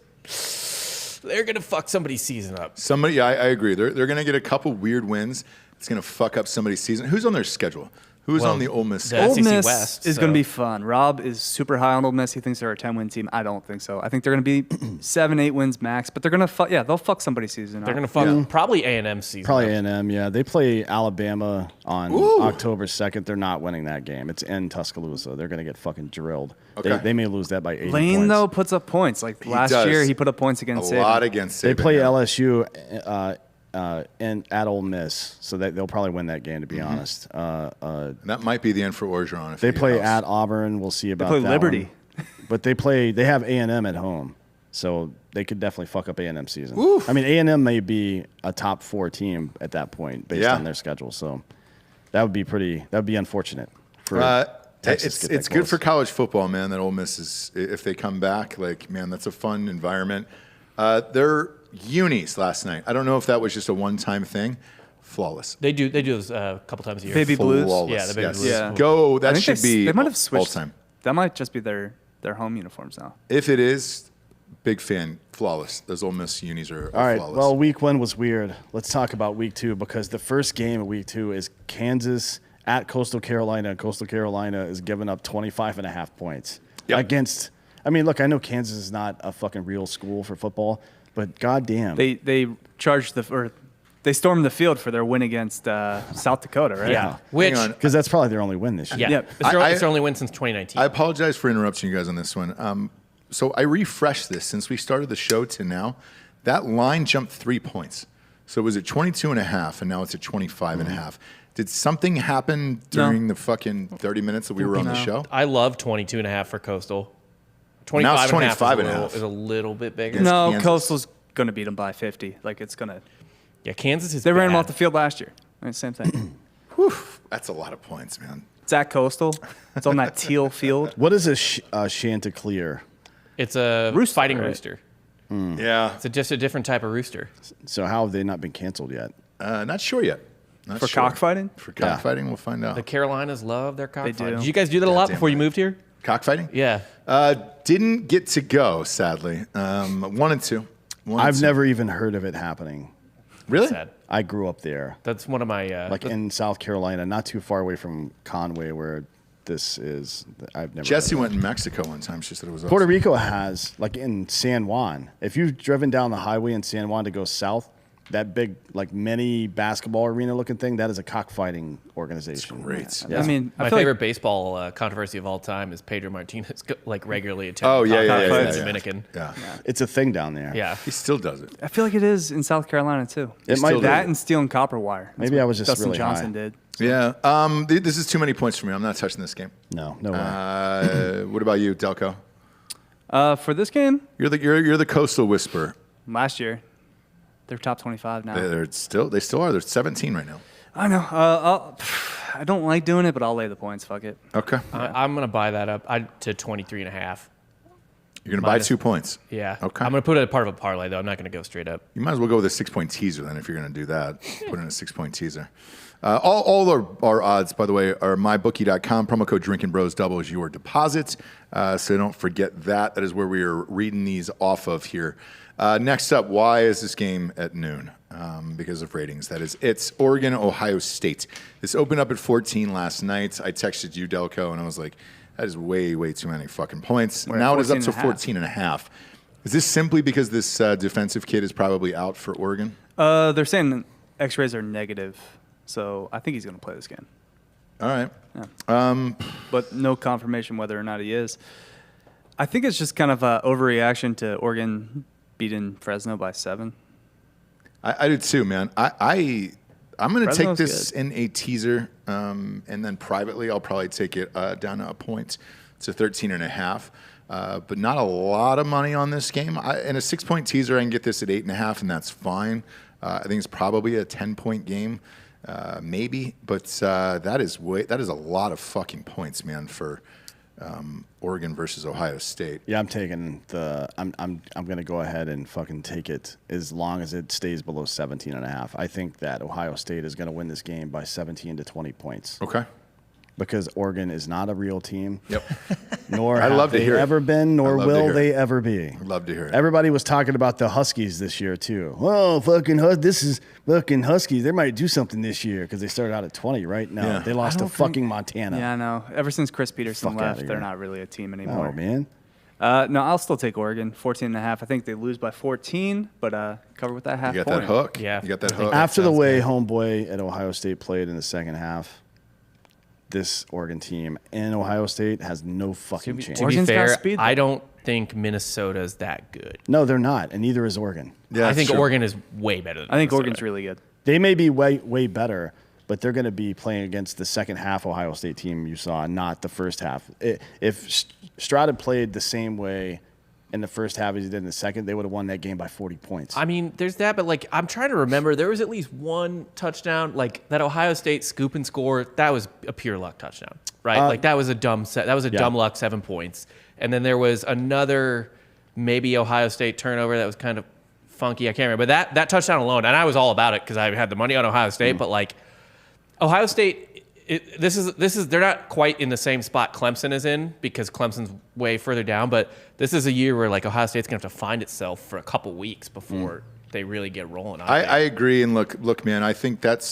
they're gonna fuck somebody's season up. I agree. They're going to get a couple weird wins. It's going to fuck up somebody's season. Who's on their schedule? Who's on the Ole Miss schedule? Ole SEC Miss West, is so- going to be fun. Rob is super high on Ole Miss. He thinks they're a 10-win team. I don't think so. I think they're going to be 7-8 wins max, but they're going to fuck. Yeah, they'll fuck somebody's season. They're up. gonna fuck probably A&M season. Probably up. A&M, yeah. They play Alabama on October 2nd. They're not winning that game. It's in Tuscaloosa. They're going to get fucking drilled. Okay. They may lose that by 80 Lane points. though puts up points. Like last does. year, he put up points against A Saban. lot against Saban. They play yeah. LSU at Ole Miss, so they'll probably win that game, to be honest. That might be the end for Orgeron. If They he play helps. at Auburn. We'll see about play that Liberty. one. But they have A&M at home, so they could definitely fuck up A&M season. Oof. I mean, A&M may be a top 4 team at that point based Yeah. on their schedule. So that would be unfortunate for Texas. to get It's that good close. for college football, man. That Ole Miss is, if they come back, like, man, that's a fun environment. Their unis last night. I don't know if that was just a one-time thing. Flawless. They do this a couple times a year. Baby Blues. Flawless. Yeah, the Baby Yes. Blues. Yeah. Go. I That think should be they might have all switched. time. That might just be their home uniforms now. If it is, big fan. Flawless. Those Ole Miss unis are All right. flawless. Well, week 1 was weird. Let's talk about week 2 because the first game of week 2 is Kansas at Coastal Carolina. Coastal Carolina is giving up 25.5 points Yep. against. I mean, look, I know Kansas is not a fucking real school for football, but goddamn, They they stormed the field for their win against South Dakota, right? Yeah, which on. because that's probably their only win this year. yeah, Yep. it's their only win since 2019. I apologize for interrupting you guys on this one. So I refreshed this since we started the show to now. That line jumped 3 points. So it was at 22.5, and now it's at 25.5. Did something happen during the fucking 30 minutes that we were on the show? I love 22.5 for Coastal. Now it's 25.5 is a little bit bigger. No, Kansas. Coastal's going to beat them by 50. Like it's going to. Yeah, Kansas is They ran them bad. off the field last year. I mean, same thing. That's a lot of points, man. It's at Coastal. It's on that teal field. What is a Chanticleer? It's a Rooster, fighting right? rooster. Yeah. It's just a different type of rooster. So how have they not been canceled yet? Not sure yet. Not For sure. cockfighting? For cockfighting, we'll find out. The Carolinas love their cockfighting. do. Did you guys do that a lot Goddamn before you right. moved here? Cockfighting? Yeah. Didn't get to go, sadly. Wanted to. I've never even heard of it happening. Really? Sad. I grew up there, That's one of my like in South Carolina, not too far away from Conway, where this is. I've never. Jesse heard of went in Mexico one time. She said it was it. Puerto awesome. Rico has, like in San Juan. If you've driven down the highway in San Juan to go south, that big like mini basketball arena looking thing, that is a cockfighting organization. Great. Yeah. I mean, I my feel favorite like baseball controversy of all time is Pedro Martinez like regularly attending Oh, yeah, yeah, cockfights yeah, in yeah, yeah. Dominican. Yeah. It's a thing down there. Yeah. He still does it. I feel like it is in South Carolina too. It might still be. That and stealing copper wire. That's Maybe what I was just Dustin really Johnson high. did. Yeah. This is too many points for me. I'm not touching this game. No way. What about you, Delco? For this game, You're the coastal whisperer. last year, they're top 25 now. They still are. They're 17 right now. I know. I don't like doing it, but I'll lay the points. Fuck it. Okay. I'm going to buy that up to 23.5. You're gonna buy minus- 2 points. Yeah. Okay. I'm going to put it as part of a parlay, though. I'm not going to go straight up. You might as well go with a 6-point teaser then if you're going to do that. Put in a 6-point teaser. All our odds, by the way, are mybookie.com. Promo code DrinkinBros doubles your deposit. So don't forget that. That is where we are reading these off of here. Next up, why is this game at noon? Because of ratings. That is, it's Oregon, Ohio State. This opened up at 14 last night. I texted you, Delco, and I was like, that is way, way too many fucking points. We're at Now it is up to 14 14.5. Is this simply because this defensive kid is probably out for Oregon? They're saying X-rays are negative, so I think he's going to play this game. All right. But no confirmation whether or not he is. I think it's just kind of an overreaction to Oregon beating Fresno by 7. I do too, man. I'm going to take Fresno's this good. in a teaser, and then privately I'll probably take it down to a point to 13.5. But not a lot of money on this game. In a 6-point teaser, I can get this at 8.5, and that's fine. I think it's probably a 10-point game, maybe. But that is a lot of fucking points, man, for Oregon versus Ohio State. Yeah, I'm taking the. I'm going to go ahead and fucking take it as long as it stays below 17.5. I think that Ohio State is going to win this game by 17 to 20 points. Okay. because Oregon is not a real team. Yep. Nor I have love to they hear it. ever been, nor love to will hear they it. ever be. I'd love to hear it. Everybody was talking about the Huskies this year too. Oh, this is fucking Huskies. They might do something this year because they started out at 20, right? No, Yeah. they lost to fucking Montana. Yeah, I know. Ever since Chris Peterson Fuck outta left, they're here. not really a team anymore. Oh man. No, I'll still take Oregon, 14.5. I think they lose by 14, but cover with that half You got point. that hook. Yeah. You got that I think hook. After the sounds way good. homeboy at Ohio State played in the second half, this Oregon team in Ohio State has no fucking chance. To be Oregon's got fair, speed, though. I don't think Minnesota's that good. No, they're not, and neither is Oregon. Yeah, I that's think true. Oregon is way better than I think Minnesota. Oregon's really good. They may be way better, but they're going to be playing against the second half Ohio State team you saw, not the first half. If Stroud had played the same way in the first half as he did in the second, they would have won that game by 40 points. I mean, there's that, but like I'm trying to remember, there was at least one touchdown, like that Ohio State scoop and score. That was a pure luck touchdown, right? Like that was a dumb set. That was a dumb luck 7 points. And then there was another maybe Ohio State turnover that was kind of funky. I can't remember. But that touchdown alone, and I was all about it because I had the money on Ohio State. But like Ohio State. This is they're not quite in the same spot Clemson is in because Clemson's way further down, but this is a year where like Ohio State's gonna have to find itself for a couple weeks before they really get rolling. I agree. And look, man, I think that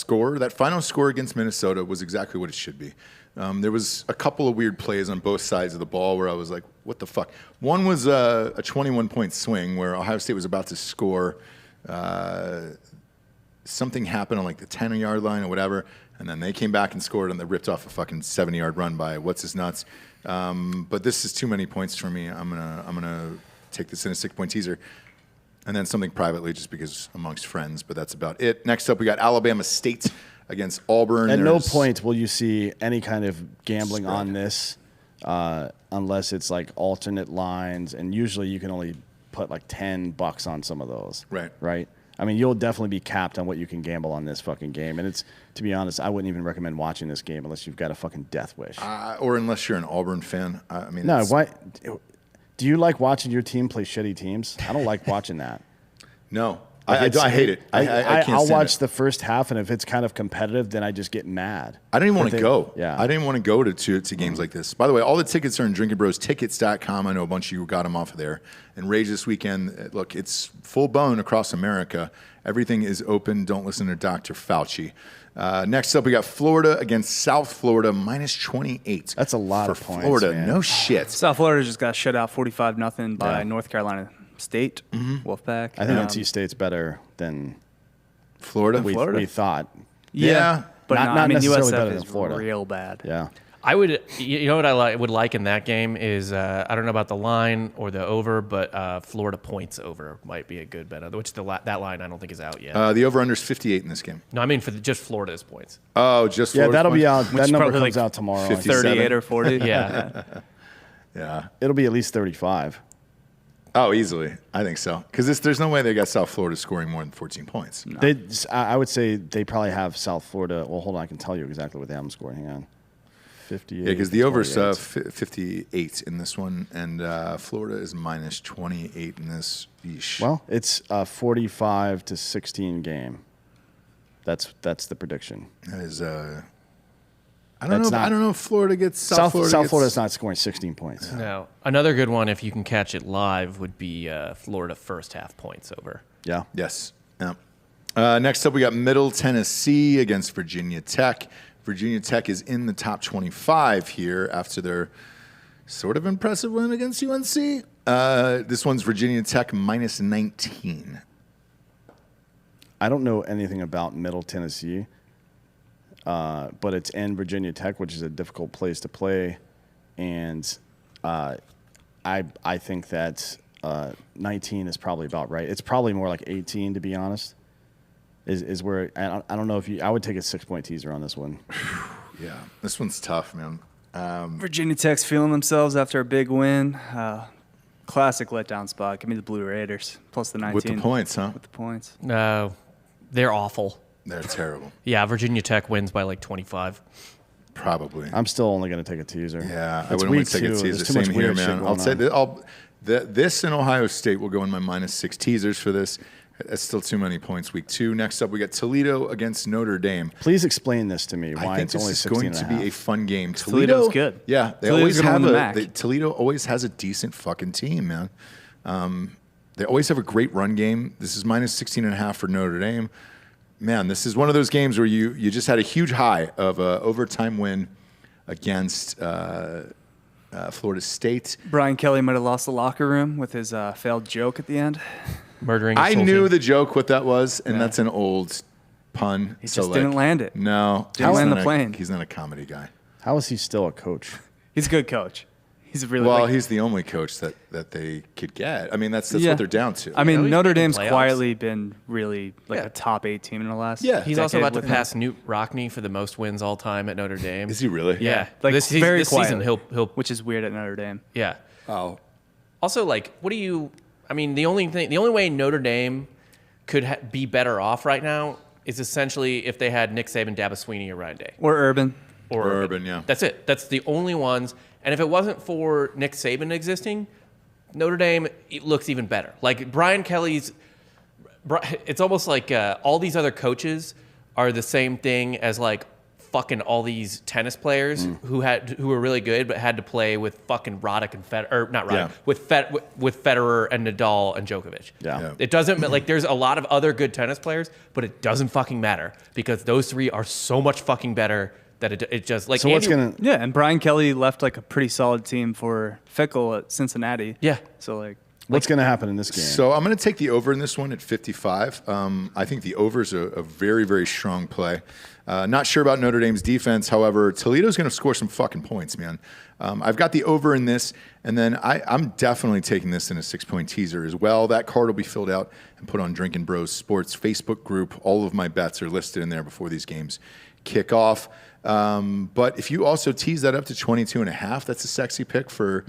final score against Minnesota was exactly what it should be. There was a couple of weird plays on both sides of the ball where I was like, what the fuck? One was a 21-point swing where Ohio State was about to score. Something happened on like the 10-yard line or whatever, and then they came back and scored, and they ripped off a fucking 70-yard run by what's his nuts. But this is too many points for me. I'm gonna take this in a 6-point teaser, and then something privately just because amongst friends. But that's about it. Next up, we got Alabama State against Auburn. At no There's- point will you see any kind of gambling Spread. on this unless it's like alternate lines, and usually you can only put like $10 on some of those. Right. Right. I mean, you'll definitely be capped on what you can gamble on this fucking game. And it's, to be honest, I wouldn't even recommend watching this game unless you've got a fucking death wish. or unless you're an Auburn fan. I mean, No, it's- why? Do you like watching your team play shitty teams? I don't like watching that. No, Like, I hate it. I can't I'll stand watch it. the first half, and if it's kind of competitive, then I just get mad. I don't even want But to they- go. Yeah. I didn't want to go to games like this. By the way, all the tickets are in drinkinbrostickets.com. I know a bunch of you got them off of there. And Rage this weekend, look, it's full blown across America. Everything is open. Don't listen to Dr. Fauci. Next up, we got Florida against South Florida, minus 28. That's a lot for of points, Florida. man. No shit. South Florida just got shut out 45-0 by Yeah. North Carolina State, Wolfpack. I think NC State's better than Florida? we thought. Yeah. but Not- not, not I mean, necessarily USF better is than Florida. real bad. Yeah. I would, you know what I would like in that game is I don't know about the line or the over, but Florida points over might be a good bet. Which that line I don't think is out yet. The over-under is 58 in this game. No, I mean for just Florida's points. Oh, just Yeah, Florida's that'll be points? out. Which That is number probably comes like out tomorrow. 50. 38 or 40. Yeah, Yeah. It'll be at least 35. Oh, easily. I think so. Because there's no way they got South Florida scoring more than 14 points. I would say they probably have South Florida. Well, hold on. I can tell you exactly what they have them scoring. Hang on. 58. Yeah, because the over's 28. 58 in this one, and Florida is minus 28 in this. Yeesh. Well, it's a 45-16 game. That's the prediction. That is. I don't That's know. not- I don't know if Florida gets South Florida. South gets- Florida's not scoring 16 points. no. Another good one if you can catch it live would be Florida first half points over. Yeah. Yes. Yeah. Next up, we got Middle Tennessee against Virginia Tech. Virginia Tech is in the top 25 here after their sort of impressive win against UNC. This one's Virginia Tech minus 19. I don't know anything about Middle Tennessee, but it's in Virginia Tech, which is a difficult place to play, and I think that 19 is probably about right. It's probably more like 18, to be honest. Is where I don't know if I would take a 6-point teaser on this one. Yeah, this one's tough, man. Virginia Tech's feeling themselves after a big win. Classic letdown spot. Give me the Blue Raiders plus the 19. With the points, huh? With the points. No, they're awful. They're terrible. Yeah, Virginia Tech wins by like 25. Probably. I'm still only going to take a teaser. Yeah, I It's wouldn't week want to take a 2. teaser. There's too much Same here, weird shit man. going I'll say on. that this and Ohio State will go in my minus 6 teasers for this. That's still too many points. Week 2. Next up, we got Toledo against Notre Dame. Please explain this to me. Why I think it's this only is 16 going to be a fun game. Toledo's good. Yeah, they Toledo's always gonna have win the MAC. Toledo always has a decent fucking team, man. They always have a great run game. This is minus 16.5 for Notre Dame. Man, this is one of those games where you just had a huge high of an overtime win against Florida State. Brian Kelly might have lost the locker room with his failed joke at the end. Murdering. I his whole knew team. the joke what that was, and that's an old pun. He just didn't land it. No, Didn't he's land not the a- plane. He's not a comedy guy. How is he still a coach? He's a good coach. He's really Well, like, he's the only coach that they could get. I mean, that's Yeah. what they're down to. I mean, he's Notre been in Dame's playoffs. quietly been really like Yeah. a top 8 team in the last. Yeah. He's also decade about to with him. pass Newt Rockne for the most wins all time at Notre Dame. Is he really? Yeah, Like this very this season quietly, he'll which is weird at Notre Dame. yeah. Oh. Also, like, what do you? I mean, the only way Notre Dame could be better off right now is essentially if they had Nick Saban, Dabo Swinney, or Ryan Day, Or Urban. or Urban, yeah. That's it. That's the only ones. And if it wasn't for Nick Saban existing, Notre Dame looks even better. Like Brian Kelly's, it's almost like all these other coaches are the same thing as like fucking all these tennis players who were really good but had to play with fucking Roddick and Federer, or not Roddick, Yeah. with Federer and Nadal and Djokovic. Yeah. It doesn't like there's a lot of other good tennis players, but it doesn't fucking matter because those three are so much fucking better that it just like So what's Andy- gonna? Yeah, and Brian Kelly left like a pretty solid team for Fickle at Cincinnati. Yeah. So like What's gonna happen in this game? So I'm going to take the over in this one at 55. I think the over is a very, very strong play. Not sure about Notre Dame's defense. However, Toledo's going to score some fucking points, man. I've got the over in this, and then I'm definitely taking this in a 6-point teaser as well. That card will be filled out and put on Drinkin Bros Sports Facebook group. All of my bets are listed in there before these games kick off. But if you also tease that up to 22.5, that's a sexy pick for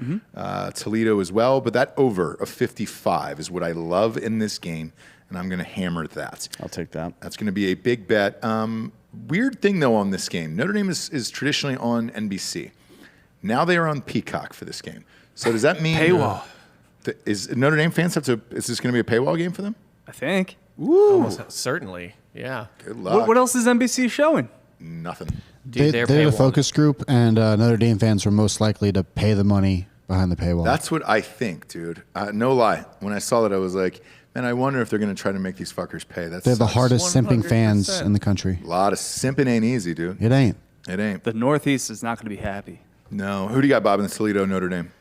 Toledo as well. But that over of 55 is what I love in this game, and I'm going to hammer that. I'll take that. That's going to be a big bet. Weird thing, though, on this game. Notre Dame is traditionally on NBC. Now they are on Peacock for this game. So does that mean Paywall. Is Notre Dame fans have to? Is this going to be a paywall game for them? I think. Almost certainly, yeah. Good luck. What else is NBC showing? Nothing. Dude, They're paywall. the focus group, and Notre Dame fans are most likely to pay the money behind the paywall. That's what I think, dude. No lie. When I saw that, I was like, man, I wonder if they're going to try to make these fuckers pay. They're the sucks. hardest simping fans 100%. in the country. A lot of simping ain't easy, dude. It ain't. It ain't. The Northeast is not going to be happy. No. Who do you got, Bob, in the Toledo, Notre Dame?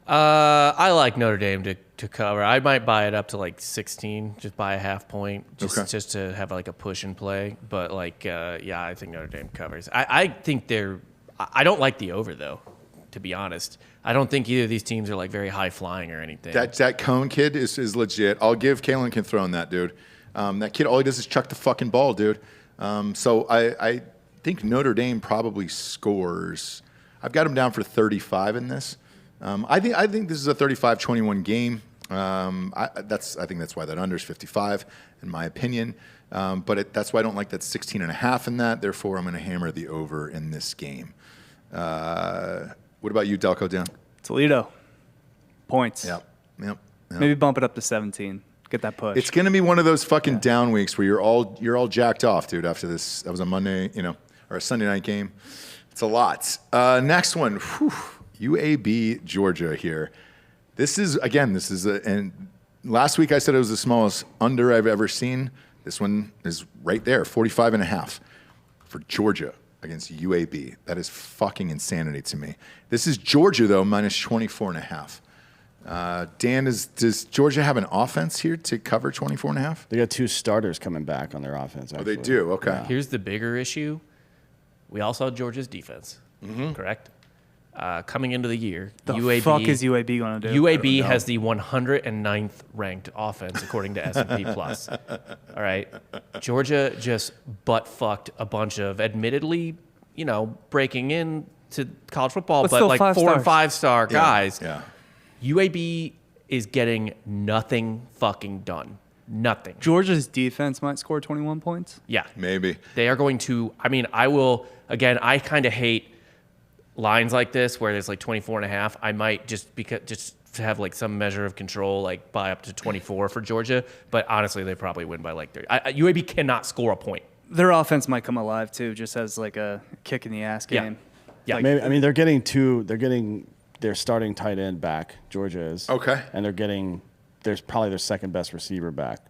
I like Notre Dame to cover. I might buy it up to like 16, just buy a half point, just to have like a push and play. But like, yeah, I think Notre Dame covers. I think I don't like the over though, to be honest. I don't think either of these teams are like very high flying or anything. That Cone kid is legit. I'll give Kalen Conthron that, dude. That kid, all he does is chuck the fucking ball, dude. So I think Notre Dame probably scores. I've got him down for 35 in this. I think this is a 35-21 game. I think that's why that under is 55, in my opinion. But that's why I don't like that 16.5 in that. Therefore, I'm going to hammer the over in this game. What about you, Delco Dan? Toledo. Points. Yep. Maybe bump it up to 17. Get that push. It's going to be one of those fucking down weeks where you're all jacked off, dude. After this, that was a Monday, or a Sunday night game. It's a lot. Next one, UAB Georgia here. And last week I said it was the smallest under I've ever seen. This one is right there, 45.5 for Georgia against UAB. That is fucking insanity to me. This is Georgia though, minus 24.5. Dan, does Georgia have an offense here to cover 24.5? They got 2 starters coming back on their offense. Oh, they actually. do. Okay. Here's the bigger issue. We all saw Georgia's defense, correct? Coming into the year, the UAB fuck is UAB going to do? UAB has the 109th ranked offense according to S&P Plus. All right, Georgia just butt fucked a bunch of, admittedly, breaking in to college football, But but still like 5 4 and stars. 5-star guys. Yeah. UAB is getting nothing fucking done. Nothing. Georgia's defense might score 21 points. Yeah. Maybe. They are going to, I will, again, I kind of hate lines like this where there's like 24.5. I might just to have like some measure of control, like by up to 24 for Georgia. But honestly, they probably win by like 30. UAB cannot score a point. Their offense might come alive too, just as like a kick in the ass game. Yeah. Like, Maybe, I mean, they're getting their starting tight end back. Georgia is. Okay. And they're getting there's probably their second best receiver back,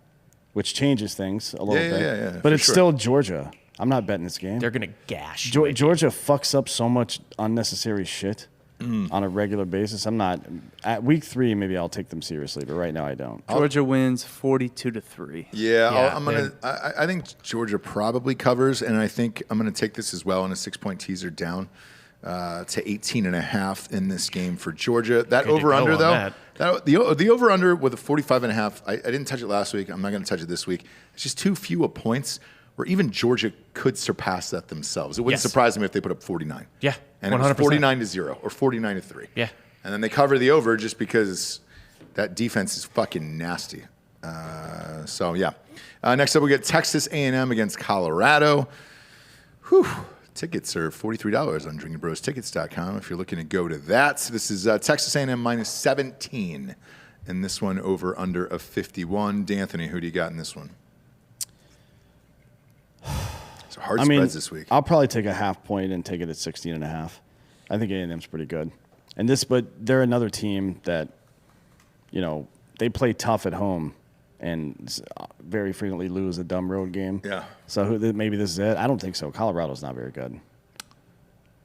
which changes things a little bit. Yeah, but for it's sure. still Georgia. I'm not betting this game. They're gonna gash. Georgia fucks up so much unnecessary shit on a regular basis. I'm not at week 3. Maybe I'll take them seriously, but right now I don't. Georgia wins 42-3. Yeah, Yeah, I think Georgia probably covers, and I think I'm gonna take this as well in a 6-point teaser down to 18.5 in this game for Georgia. That Good to over under go on though, the over under with a 45.5. I didn't touch it last week. I'm not gonna touch it this week. It's just too few of points where even Georgia could surpass that themselves. It wouldn't Yes. surprise me if they put up 49. Yeah, and it was 49-0 or 49-3. Yeah. and then they cover the over just because that defense is fucking nasty. So yeah. Next up, we get Texas A&M against Colorado. Whew. Tickets are $43 on drinkinbrostickets.com if you're looking to go to that. So this is Texas A&M minus 17, and this one over under of 51. D'Anthony, who do you got in this one? So hard spreads this week. I'll probably take a half point and take it at 16.5. I think A&M's pretty good. But they're another team that, they play tough at home and very frequently lose a dumb road game. Yeah. So maybe this is it. I don't think so. Colorado's not very good.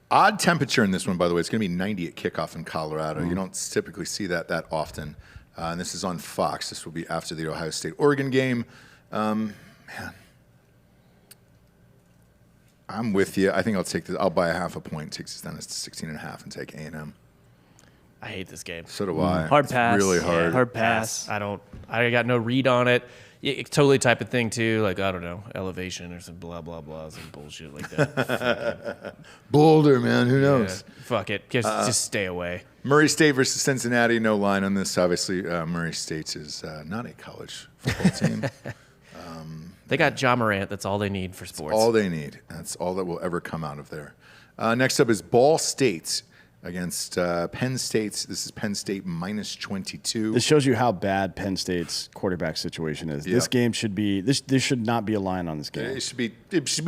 Odd temperature in this one, by the way. It's going to be 90 at kickoff in Colorado. You don't typically see that often. And this is on Fox. This will be after the Ohio State-Oregon game. Man. I'm with you. I think I'll take this. I'll buy a half a point. Takes us down to 16.5 and take A&M. I hate this game. So do I. Hard It's pass. really hard. Yeah, hard pass. I got no read on it. It's totally type of thing too. Like, I don't know, elevation or some blah blah blah, some bullshit like that. Boulder, man. Who Yeah, knows? fuck it. Just stay away. Murray State versus Cincinnati. No line on this. Obviously, Murray State is not a college football team. They got Ja Morant. That's all they need for sports. All they need. That's all that will ever come out of there. Next up is Ball State against Penn State. This is Penn State minus 22. This shows you how bad Penn State's quarterback situation is. Yeah. This game should be there should not be a line on this game. It should be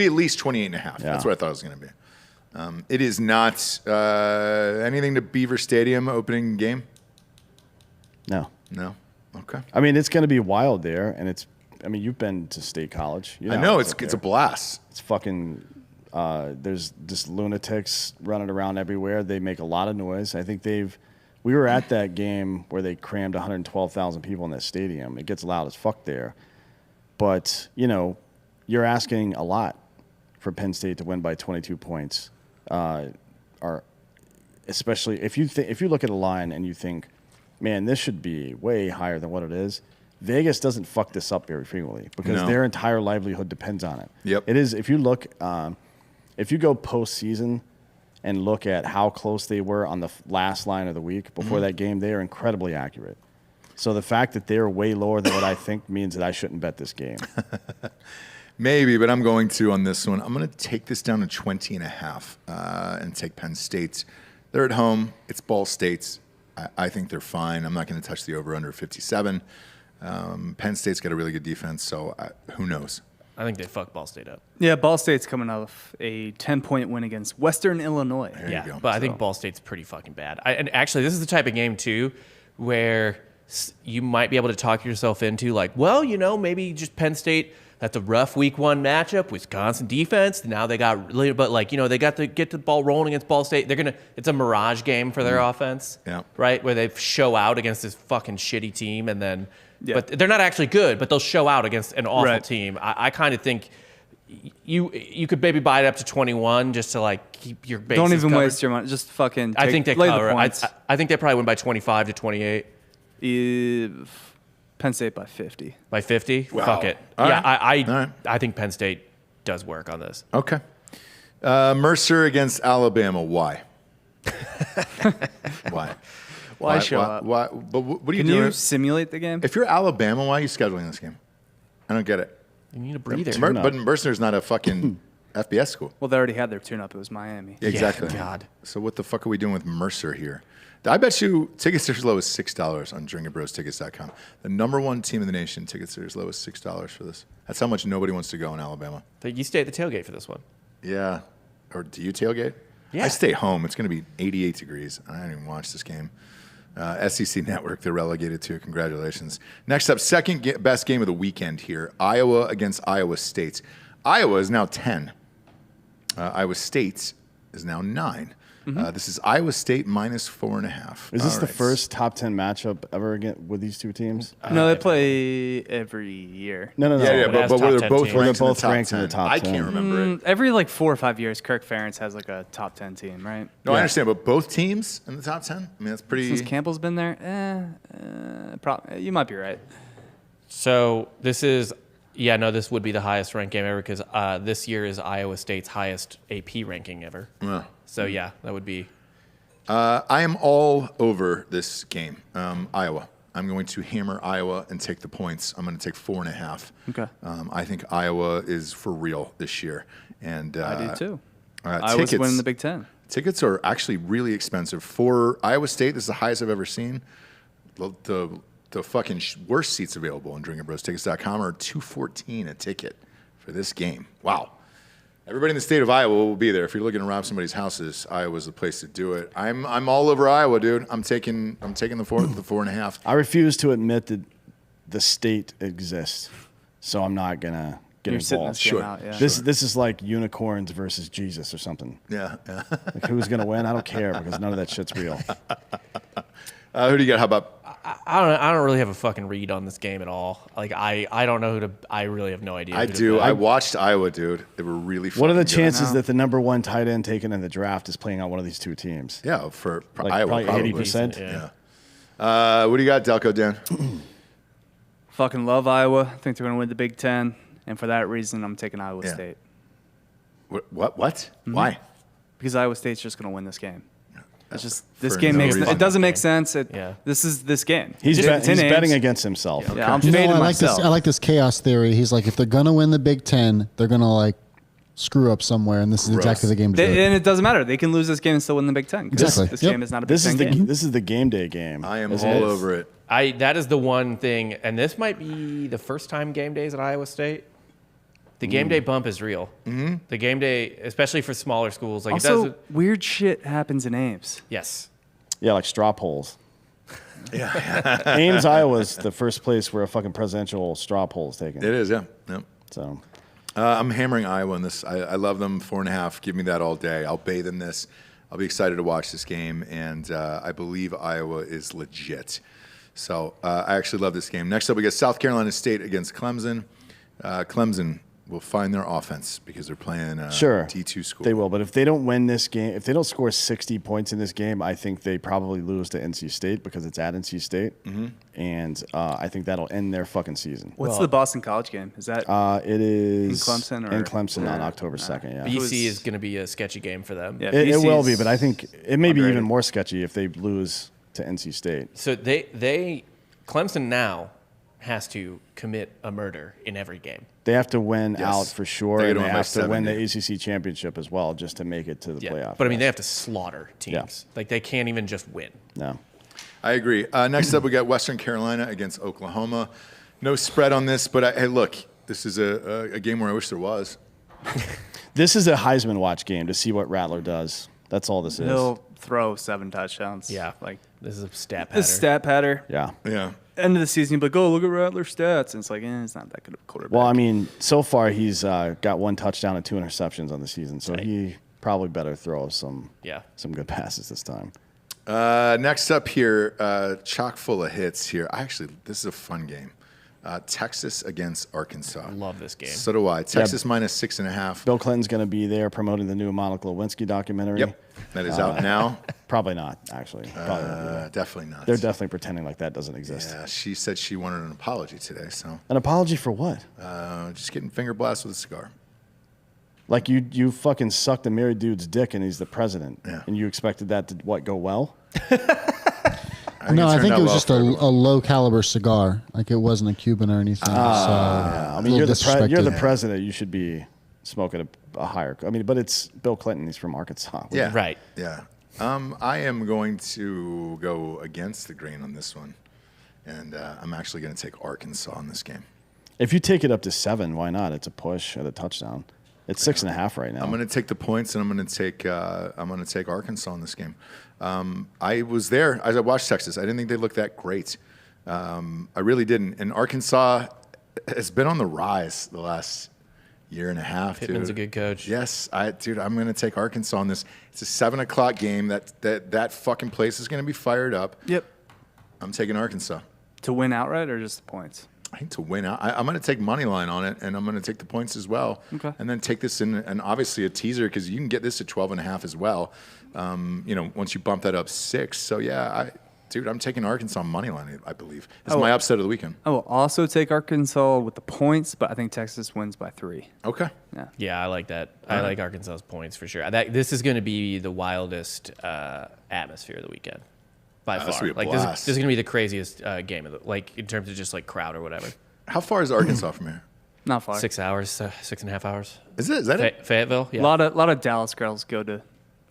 at least 28.5. Yeah. That's what I thought it was going to be. It is not anything to Beaver Stadium opening game. No. No. Okay. I mean, it's going to be wild there, and you've been to State College. I know how it's up a there. blast. It's fucking. There's just lunatics running around everywhere. They make a lot of noise. I think we were at that game where they crammed 112,000 people in that stadium. It gets loud as fuck there. But, you're asking a lot for Penn State to win by 22 points. Especially if you look at a line and you think, man, this should be way higher than what it is. Vegas doesn't fuck this up very frequently because No. their entire livelihood depends on it. Yep. It is. If you look, if you go postseason and look at how close they were on the last line of the week before that game, they are incredibly accurate. So the fact that they're way lower than what I think means that I shouldn't bet this game. Maybe, but I'm going to on this one. I'm going to take this down to 20.5 and take Penn State. They're at home. It's Ball State. I think they're fine. I'm not going to touch the over-under 57. Penn State's got a really good defense, so who knows? I think they fuck Ball State up. Yeah, Ball State's coming off a 10-point win against Western Illinois. There you go. But I think Ball State's pretty fucking bad. And actually, this is the type of game too where you might be able to talk yourself into like, well, maybe just Penn State. That's a rough week 1 matchup. Wisconsin defense. Now they got really, but they got to get the ball rolling against Ball State. It's a mirage game for their offense. Yeah. Right, where they show out against this fucking shitty team, and then, Yeah. but they're not actually good. But they'll show out against an awful Right. team. I kind of think you could maybe buy it up to 21 just to keep your bases Don't even covered. waste your money. Just fucking. I think they lay cover. the points. I think they probably win by 25 to 28. Penn State by 50. By 50? Wow. Fuck it. All yeah, right. All right. I think Penn State does work on this. Okay. Mercer against Alabama. Why? Why? Why show up? Why? But what are you Can doing? you simulate the game? If you're Alabama, why are you scheduling this game? I don't get it. You need a breather. But Mercer's not a fucking FBS school. Well, they already had their tune-up. It was Miami. Exactly. God. So what the fuck are we doing with Mercer here? I bet you tickets are as low as $6 on drinkinbrostickets.com. The number one team in the nation, tickets are as low as $6 for this. That's how much nobody wants to go in Alabama. You stay at the tailgate for this one. Yeah. Or do you tailgate? Yeah. I stay home. It's going to be 88 degrees. I didn't even watch this game. SEC Network, they're relegated to. Congratulations. Next up, second best game of the weekend here. Iowa against Iowa State. Iowa is now 10. Iowa State is now 9. This is Iowa State minus 4.5. Is this the first top 10 matchup ever again with these two teams? No, they play every year. No. Yeah, But it has but were top they 10 both teams. ranked, They're in, both the top ranked in the 10? top I 10. can't remember it. Every like 4 or 5 years, Kirk Ferentz has like a top 10 team, right? No, I understand, but both teams in the top 10? I mean, that's pretty... Since Campbell's been there, you might be right. So this is, this would be the highest ranked game ever because this year is Iowa State's highest AP ranking ever. Yeah. So that would be. I am all over this game. Iowa. I'm going to hammer Iowa and take the points. I'm going to take 4.5. Okay. I think Iowa is for real this year. And I do too. Iowa's winning the Big Ten. Tickets are actually really expensive. For Iowa State, this is the highest I've ever seen. The fucking worst seats available on drinkinbrostickets.com are $214 a ticket for this game. Wow. Everybody in the state of Iowa will be there. If you're looking to rob somebody's houses, Iowa's the place to do it. I'm all over Iowa, dude. I'm taking the 4.5. I refuse to admit that the state exists, so I'm not gonna get You're sitting involved. this game out, yeah. This is like unicorns versus Jesus or something. Yeah. Like who's gonna win? I don't care because none of that shit's real. Who do you got? How about? I don't really have a fucking read on this game at all. Like I don't know who to. I really have no idea. I who to do. bet. I watched Iowa, dude. They were really fun. What are the chances that the number one tight end taken in the draft is playing on one of these two teams? Yeah, for Like Iowa, probably probably. 80%. Yeah. What do you got, Delco Dan? Fucking love Iowa. I think they're going to win the Big Ten. And for that reason, I'm taking Iowa Yeah. State. What? Mm-hmm. Why? Because Iowa State's just going to win this game. It's just this For game no makes reason. it doesn't make sense. Yeah. This is this game. He's It's 10 betting names. against himself. Yeah, I'm You know, fading I like myself. this. I like this chaos theory. He's like, if they're gonna win the Big Ten, they're gonna like screw up somewhere, and this is exactly the game to do it. And it doesn't matter. They can lose this game and still win the Big Ten. 'Cause Exactly. This Yep. game is not a Big This is Ten the game. this is the game day game. I am isn't all it? over it. That is the one thing, and this might be the first time game days at Iowa State. The game day bump is real. Mm-hmm. The game day, especially for smaller schools, like it Also, does. weird shit happens in Ames. Yes. Yeah, like straw polls. Ames, Iowa is the first place where a fucking presidential straw poll is taken. It is, yeah. Yep. So I'm hammering Iowa in this. I love them. 4.5. Give me that all day. I'll bathe in this. I'll be excited to watch this game, and I believe Iowa is legit. So I actually love this game. Next up, we got South Carolina State against Clemson. Clemson will find their offense because they're playing sure, D2 school. they will. But if they don't win this game, if they don't score 60 points in this game, I think they probably lose to NC State because it's at NC State, and I think that'll end their fucking season. What's the Boston College game? Is that It is In Clemson or- in Clemson on October 2nd. Yeah, BC is going to be a sketchy game for them. Yeah. it will be, BC's but I think it may be underrated. even more sketchy if they lose to NC State. So Clemson now has to commit a murder in every game. They have to win Yes. out for sure, They and gotta they win by have to win the 70. ACC championship as well just to make it to the playoff. But I mean, they Yes. have to slaughter teams. Like they can't even just win. No. I agree. Next up, we got Western Carolina against Oklahoma. No spread on this, but hey, look, this is a game where I wish there was. This is a Heisman watch game to see what Rattler does. That's all this is. he'll throw 7 touchdowns. Yeah. Like This is a stat pattern. this stat patter. Yeah. Yeah. End of the season, you'll be like, oh, look at Rattler's stats. And it's like, it's not that good of a quarterback. Well, I mean, so far he's got 1 touchdown and 2 interceptions on the season, so he probably better throw some good passes this time. Next up here, chock full of hits here. This is a fun game. Texas against Arkansas. Love this game. So do I. Texas minus 6.5. Bill Clinton's going to be there promoting the new Monica Lewinsky documentary. Yep. That is out now. Probably not, actually. Probably not. Definitely not. They're definitely pretending like that doesn't exist. Yeah, she said she wanted an apology today, so An apology for what? just getting finger blasted with a cigar. Like you fucking sucked a married dude's dick and he's the president, Yeah. and you expected that to go well? No, I turned think out it was well just for a everyone. low caliber cigar. Like it wasn't a Cuban or anything. I mean, you're the disrespected. president. You should be smoking a higher. I mean, but it's Bill Clinton. He's from Arkansas. Yeah. Right. Yeah. I am going to go against the grain on this one, and I'm actually going to take Arkansas in this game. If you take it up to 7, why not? It's a push at a touchdown. It's 6.5 right now. I'm going to take the points, and I'm going to take Arkansas in this game. I was there as I watched Texas. I didn't think they looked that great. I really didn't. And Arkansas has been on the rise the last year and a half. Pittman's dude. a good coach. Yes, I'm going to take Arkansas on this. It's a 7:00 game. That fucking place is going to be fired up. Yep. I'm taking Arkansas. To win outright or just the points? I think to win out. I'm going to take money line on it, and I'm going to take the points as well. Okay. And then take this in, and obviously a teaser because you can get this at 12.5 as well. Once you bump that up 6. So yeah, I'm taking Arkansas money line. I believe it's my upset of the weekend. I will also take Arkansas with the points, but I think Texas wins by 3. Okay. Yeah, I like that. I like Arkansas's points for sure. This is going to be the wildest atmosphere of the weekend by This far. will be a Like blast. this is going to be the craziest game of in terms of just like crowd or whatever. How far is Arkansas from here? Not far. 6 hours, 6.5 hours. Is that it? Fayetteville. Yeah. A lot of Dallas girls go to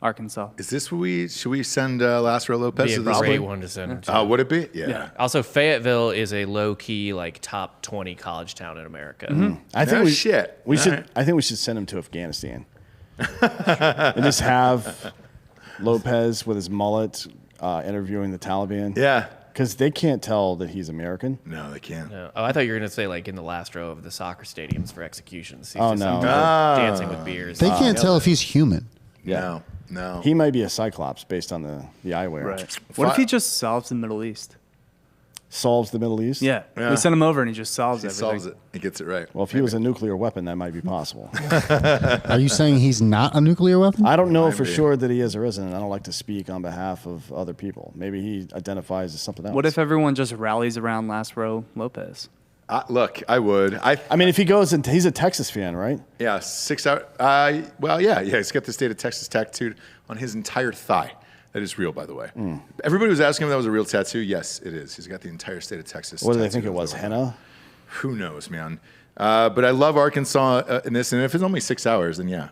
Arkansas. Is this what should we send Lázaro Lopez Be to a this great game? one to send. to. Would it be? Yeah. Also, Fayetteville is a low key like top 20 college town in America. I think No we shit. We All should. right. I think we should send him to Afghanistan and just have Lopez with his mullet interviewing the Taliban. Yeah. Because they can't tell that he's American. No, they can't. Oh, I thought you were going to say like in the last row of the soccer stadiums for executions. He's Oh, just no. some dude dancing with beers. They can't tell if he's human. No. He might be a Cyclops based on the eyewear. Right. What if he just solves the Middle East? Solves the Middle East? Yeah. Yeah. We send him over and he just solves He everything. solves it. He gets it right. Well, if he was a nuclear weapon, that might be possible. Are you saying he's not a nuclear weapon? I don't know Might for be. sure that he is or isn't. And I don't like to speak on behalf of other people. Maybe he identifies as something else. What if everyone just rallies around Lázaro Lopez? Look, I would. I mean, if he goes and he's a Texas fan, right? Yeah, 6 hours. Yeah. He's got the state of Texas tattooed on his entire thigh. That is real, by the way. Everybody was asking if that was a real tattoo. Yes, it is. He's got the entire state of Texas. What do they think tattooed it was? on his Henna? Who knows, man? But I love Arkansas in this, and if it's only 6 hours, then yeah,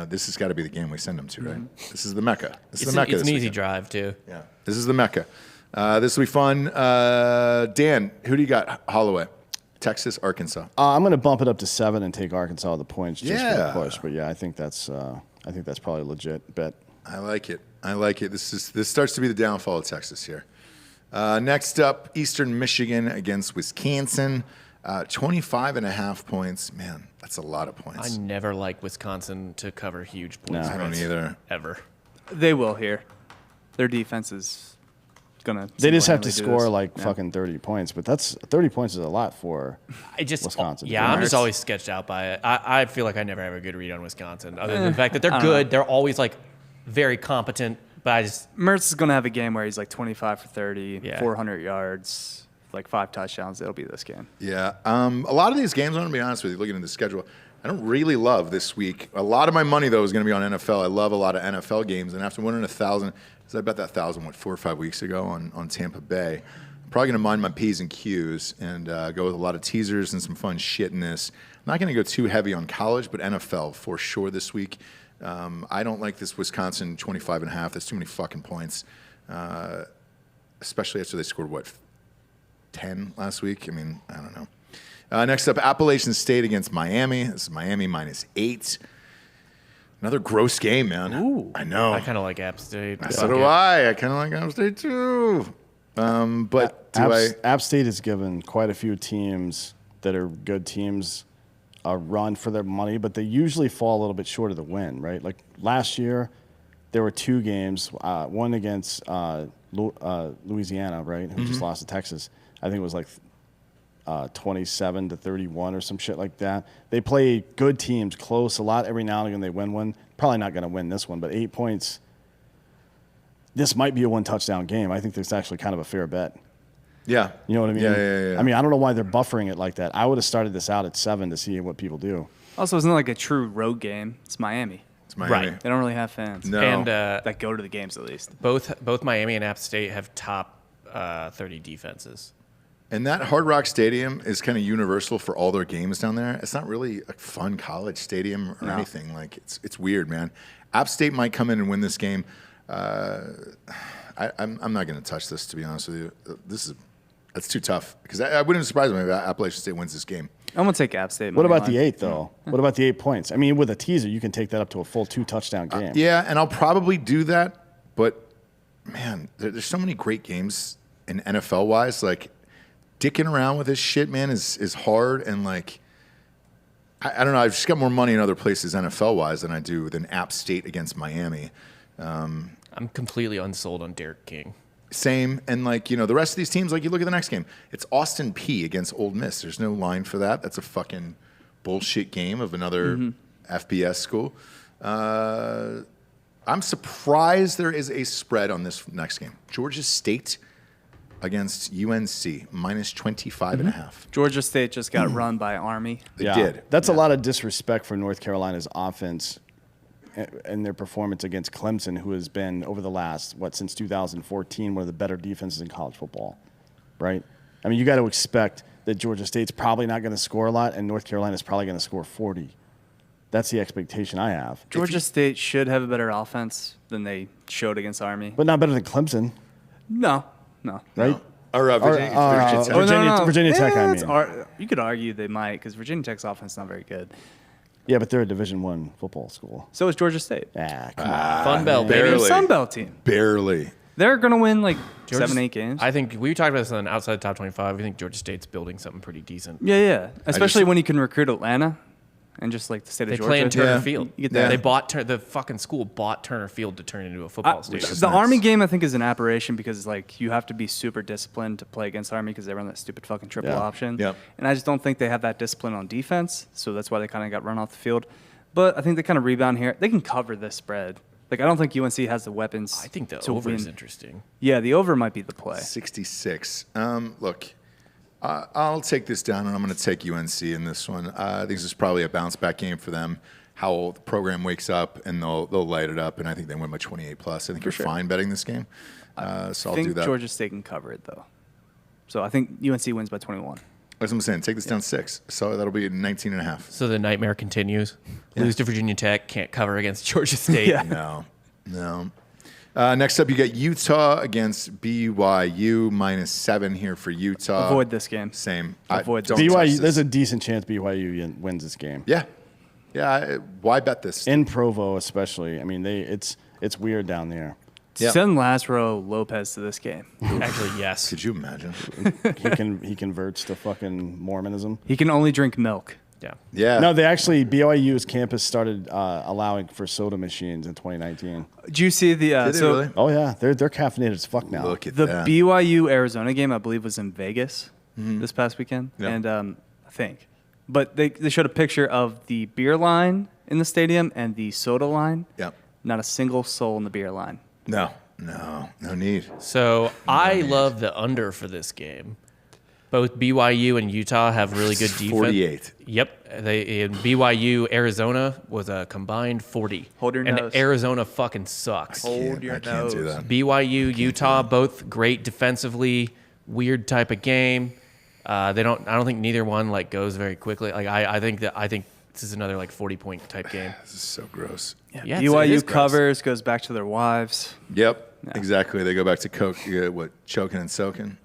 this has got to be the game we send them to, right? This is the Mecca. This is the Mecca. It's this an easy weekend. drive too. Yeah, this is the Mecca. This will be fun. Dan, who do you got? Holloway, Texas, Arkansas. I'm going to bump it up to 7 and take Arkansas with the points just for the Yeah. push. But yeah, I think that's probably a legit bet. I like it. This starts to be the downfall of Texas here. Next up, Eastern Michigan against Wisconsin. 25.5 points. Man, that's a lot of points. I never liked Wisconsin to cover huge points. No. I don't spreads, either. Ever. They will here. Their defense is going to. They just have to score like fucking 30 points. But 30 points is a lot for Wisconsin. Yeah, I'm just always sketched out by it. I feel like I never have a good read on Wisconsin, other than the fact that they're good. They're always like very competent, but I just Mertz is going to have a game where he's like 25 for 30, Yeah. 400 yards, like 5 touchdowns. It'll be this game. Yeah. A lot of these games, I'm going to be honest with you, looking at the schedule, I don't really love this week. A lot of my money, though, is going to be on NFL. I love a lot of NFL games. And after winning 1,000, because I bet that 1,000, 4 or 5 weeks ago on Tampa Bay, I'm probably going to mind my P's and Q's and go with a lot of teasers and some fun shit in this. I'm not going to go too heavy on college, but NFL for sure this week. I don't like this Wisconsin 25.5. That's too many fucking points, especially after they scored, 10 last week? I mean, I don't know. Next up, Appalachian State against Miami. This is Miami -8. Another gross game, man. Ooh. I know. I kind of like App State. So do I. I kind of like App State too. But App State has given quite a few teams that are good teams a run for their money, but they usually fall a little bit short of the win, right? Like last year, there were 2 games, one against Louisiana, right, who just lost to Texas. I think it was like 27-31 or some shit like that. They play good teams close a lot. Every now and again they win one. Probably not going to win this one, but 8 points. This might be a 1-touchdown game. I think that's actually kind of a fair bet. yeah. You know what I mean? Yeah. I mean, I don't know why they're buffering it like that. I would have started this out at 7 to see what people do. Also, it's not like a true road game. It's Miami. It's Miami. Right. They don't really have fans. No. And That go to the games at least. both Miami and App State have top 30 defenses. And that Hard Rock Stadium is kind of universal for all their games down there. It's not really a fun college stadium or anything. Like it's weird, man. App State might come in and win this game. I'm not going to touch this, to be honest with you. That's too tough because I wouldn't surprise me if Appalachian State wins this game. I'm gonna take App State. What money about the line. 8 though? What about the 8 points? I mean, with a teaser, you can take that up to a full 2-touchdown game. Yeah, and I'll probably do that. But man, there's so many great games in NFL wise. Like dicking around with this shit, man, is hard. And like, I don't know. I've just got more money in other places NFL wise than I do than App State against Miami. I'm completely unsold on Derek King. Same. And like, the rest of these teams, like you look at the next game, it's Austin P against Ole Miss. There's no line for that. That's a fucking bullshit game of another FBS school. I'm surprised there is a spread on this next game. Georgia State against UNC, minus 25.5. Georgia State just got run by Army. They did. That's a lot of disrespect for North Carolina's offense and their performance against Clemson, who has been, over the last, since 2014, one of the better defenses in college football, right? I mean, you got to expect that Georgia State's probably not going to score a lot, and North Carolina's probably going to score 40. That's the expectation I have. Georgia State should have a better offense than they showed against Army. But not better than Clemson, no. right? Or Virginia Tech. Virginia Tech, I mean. You could argue they might, because Virginia Tech's offense is not very good. Yeah, but they're a Division I football school. So is Georgia State. Ah, come on. Fun Belt, They're baby. a Sun Belt team. Barely. They're going to win like Georgia- 7-8 games. I think we talked about this on outside the top 25. We think Georgia State's building something pretty decent. Yeah. Especially when you can recruit Atlanta and just like the state They of Georgia. play in Turner Yeah. Field. You get that. They bought the fucking school bought Turner Field to turn into a football stadium. is The nice. Army game, I think, is an aberration because like you have to be super disciplined to play against Army because they run that stupid fucking triple Yeah. option. Yep. And I just don't think they have that discipline on defense, so that's why they kind of got run off the field. But I think they kind of rebound here. They can cover this spread. Like I don't think UNC has the weapons. I think the to over is win. interesting. Yeah, the over might be the play. 66. Look, I'll take this down, and I'm going to take UNC in this one. I think this is probably a bounce back game for them. How the program wakes up, and they'll light it up, and I think they win by 28 plus. I think you're fine betting this game, so I'll I think do that. Georgia State can cover it though. So I think UNC wins by 21. That's what I'm saying. Take this down 6, so that'll be 19.5. So the nightmare continues. Lose to Virginia Tech, can't cover against Georgia State. Yeah. No. Next up, you got Utah against BYU, -7 here for Utah. Avoid this game. Same. Avoid Don't this. touch BYU, this. there's a decent chance BYU wins this game. Yeah. Why bet this? In Provo, especially. I mean, it's weird down there. Yeah. Send Lazaro Lopez to this game. Actually, yes. Could you imagine? He converts to fucking Mormonism. He can only drink milk. Yeah. Yeah. No, BYU's campus started allowing for soda machines in 2019. Did you see the Did they really? Oh yeah, they're caffeinated as fuck now. Look at the that. BYU Arizona game? I believe was in Vegas this past weekend, Yeah. and I think, but they showed a picture of the beer line in the stadium and the soda line. Yeah. Not a single soul in the beer line. No need. So I love the under for this game. Both BYU and Utah have really good defense. 48. Yep. In BYU, Arizona was a combined 40. Hold your and nose. Arizona fucking sucks. I can't do that. BYU, Utah, both great defensively. Weird type of game. I don't think neither one like goes very quickly. Like I think this is another like 40-point type game. This is so gross. Yeah, it BYU is gross. covers, goes back to their wives. Yep. Exactly. They go back to coke. Choking and soaking.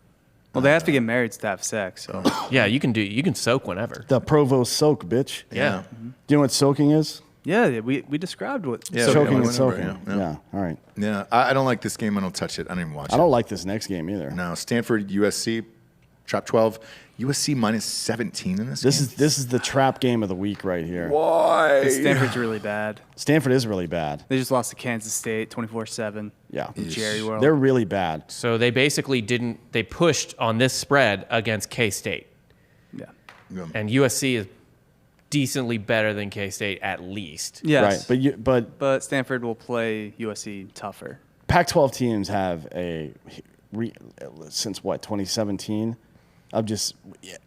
Well, they have to get married to have sex. So Yeah, you can soak whenever. The Provo soak, bitch. Yeah. Do you know what soaking is? yeah, we described what. Yeah, Soaking okay, and soaking. yeah. Yeah. All right. Yeah. I don't like this game. I don't touch it. I don't even watch I it. don't like this next game either. No. Stanford, USC, trap 12. USC -17 in this game. This is the trap game of the week right here. Why? Stanford's really bad. Stanford is really bad. They just lost to Kansas State 24-7. Yeah. Jerry World. They're really bad. So they basically they pushed on this spread against K-State. Yeah. And USC is decently better than K-State at least. Yes. Right. But Stanford will play USC tougher. Pac-12 teams have since 2017, of just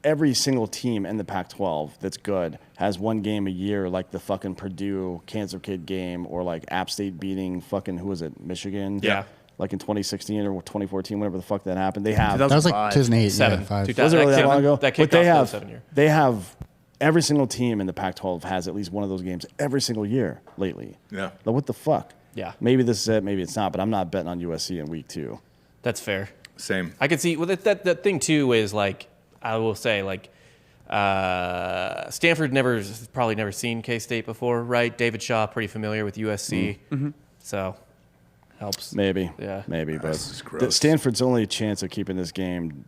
every single team in the Pac-12 that's good has one game a year, like the fucking Purdue Cancer Kid game, or like App State beating fucking, who was it, Michigan? Yeah. Like in 2016 or 2014, whatever the fuck that happened. They have. That was like 2005. 2008, Seven. yeah, 5. 2000. Was it really that long ago? That kicked But they off have, the 7 year. they have every single team in the Pac-12 has at least one of those games every single year lately. Yeah. Like, what the fuck? Yeah, Maybe this is it, maybe it's not, but I'm not betting on USC in week 2. that's fair. Same. I can see. Well, that thing too is like I will say like Stanford probably never seen K-State before, right? David Shaw pretty familiar with USC, so helps. Maybe. Yeah. Maybe. This is But gross. Stanford's only chance of keeping this game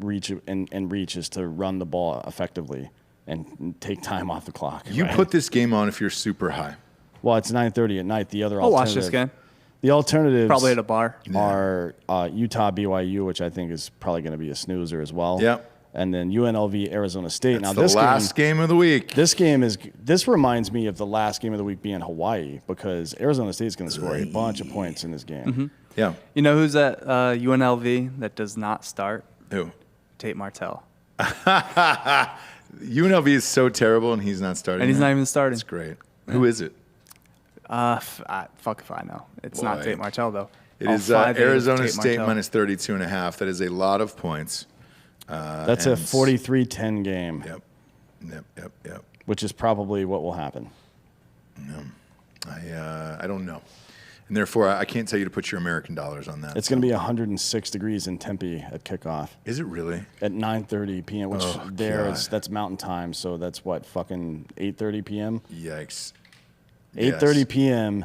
reach is to run the ball effectively and take time off the clock. You put this game on if you're super high. Well, it's 9:30 at night. The other I'll watch alternative, this game. The alternatives Probably at a bar. are Utah BYU, which I think is probably going to be a snoozer as well. Yeah. And then UNLV Arizona State. It's now the this last game of the week. This reminds me of the last game of the week being Hawaii because Arizona State is going to score a bunch of points in this game. Yeah. You know who's at UNLV that does not start? Who? Tate Martell. UNLV is so terrible, and he's not starting. And he's there. not even starting. That's great. Who is it? Fuck if I know. It's not Boy. Tate Martell, though. It All is 5 days, Arizona Tate State Martell. minus 32.5. That is a lot of points. That's a and- 43-10 game, Yep. which is probably what will happen. I don't know. And therefore, I can't tell you to put your American dollars on that. It's going to be 106 degrees in Tempe at kickoff Is it really? at 9:30 p.m., which Oh, that's mountain time, so that's what, fucking 8:30 p.m.? Yikes. 8:30 Yes. p.m.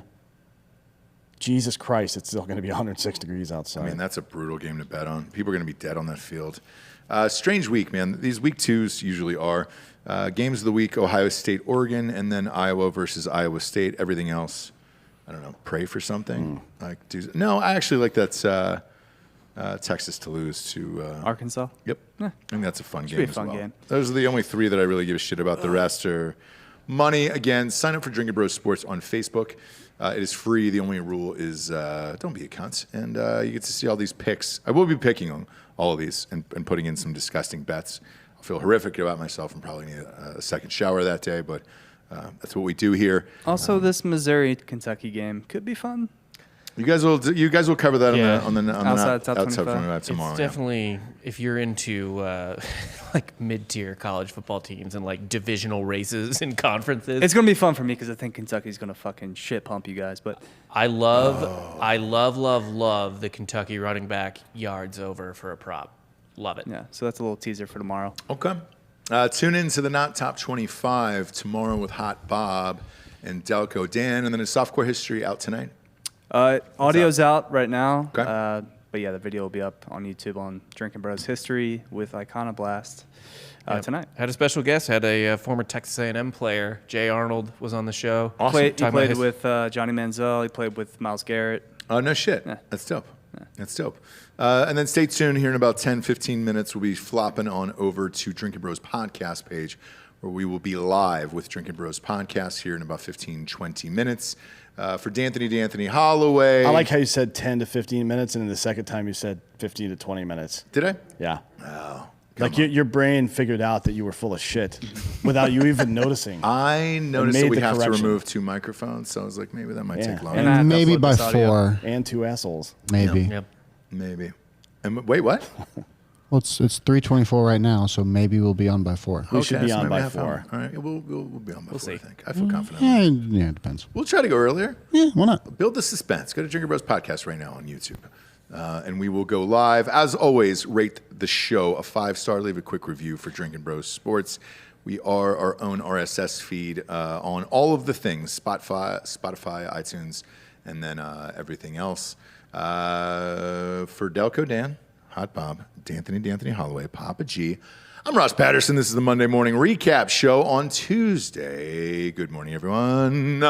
Jesus Christ, it's still going to be 106 degrees outside. I mean, that's a brutal game to bet on. People are going to be dead on that field. Strange week, man. These week 2s usually are. Games of the week, Ohio State, Oregon, and then Iowa versus Iowa State. Everything else, I don't know, pray for something. No, I actually like that's Texas to lose to Arkansas. Yep. I think that's a fun game be a as fun well. game. Those are the only 3 that I really give a shit about. The rest are money. Again, sign up for Drinkin' Bros Sports on Facebook. It is free. The only rule is don't be a cunt. And you get to see all these picks. I will be picking on all of these and putting in some disgusting bets. I'll feel horrific about myself and probably need a second shower that day, but that's what we do here. Also, this Missouri-Kentucky game could be fun. You guys will cover that Yeah. on the Outside top 25. 25 tomorrow. It's definitely if you're into like mid-tier college football teams and like divisional races and conferences. It's going to be fun for me because I think Kentucky's going to fucking shit pump you guys. But I love the Kentucky running back yards over for a prop. Love it. yeah, so that's a little teaser for tomorrow. Okay. Tune in to the Not Top 25 tomorrow with Hot Bob and Delco Dan, and then a softcore history out tonight. Audio's out right now. Okay. But yeah, the video will be up on YouTube on Drinkin' Bros History with Iconoblast tonight. Had a special guest. Had a former Texas A&M player, Jay Arnold, was on the show. Awesome. He Talking about played his- with Johnny Manziel. He played with Myles Garrett. Oh, no shit. That's dope. That's dope. And then stay tuned here in about 10, 15 minutes. We'll be flopping on over to Drinkin' Bros podcast page where we will be live with Drinkin' Bros podcast here in about 15, 20 minutes. For D'Anthony Holloway. I like how you said 10 to 15 minutes, and then the second time you said 15 to 20 minutes. Did I? Yeah. Oh. Like your brain figured out that you were full of shit without you even noticing. I noticed made that we the have to correction. remove 2 microphones, so I was like, maybe that might Yeah. take longer. And I have to Maybe upload by this audio. 4. And 2 assholes. Maybe. Yep. Maybe. And wait, what? Well, it's 3:24 right now, so maybe we'll be on by 4. We should be so on maybe by a half 4. hour. All right, yeah, we'll be on by 4, see. I think. I feel confident. Yeah, it depends. We'll try to go earlier. Yeah, why not? Build the suspense. Go to Drinker Bros Podcast right now on YouTube. And we will go live. As always, rate the show a 5-star. Leave a quick review for Drinkin' Bros Sports. We are our own RSS feed on all of the things, Spotify, iTunes, and then everything else. For Delco Dan, Hot Bob, D'Anthony Holloway, Papa G, I'm Ross Patterson. This is the Monday Morning Recap Show on Tuesday. Good morning, everyone.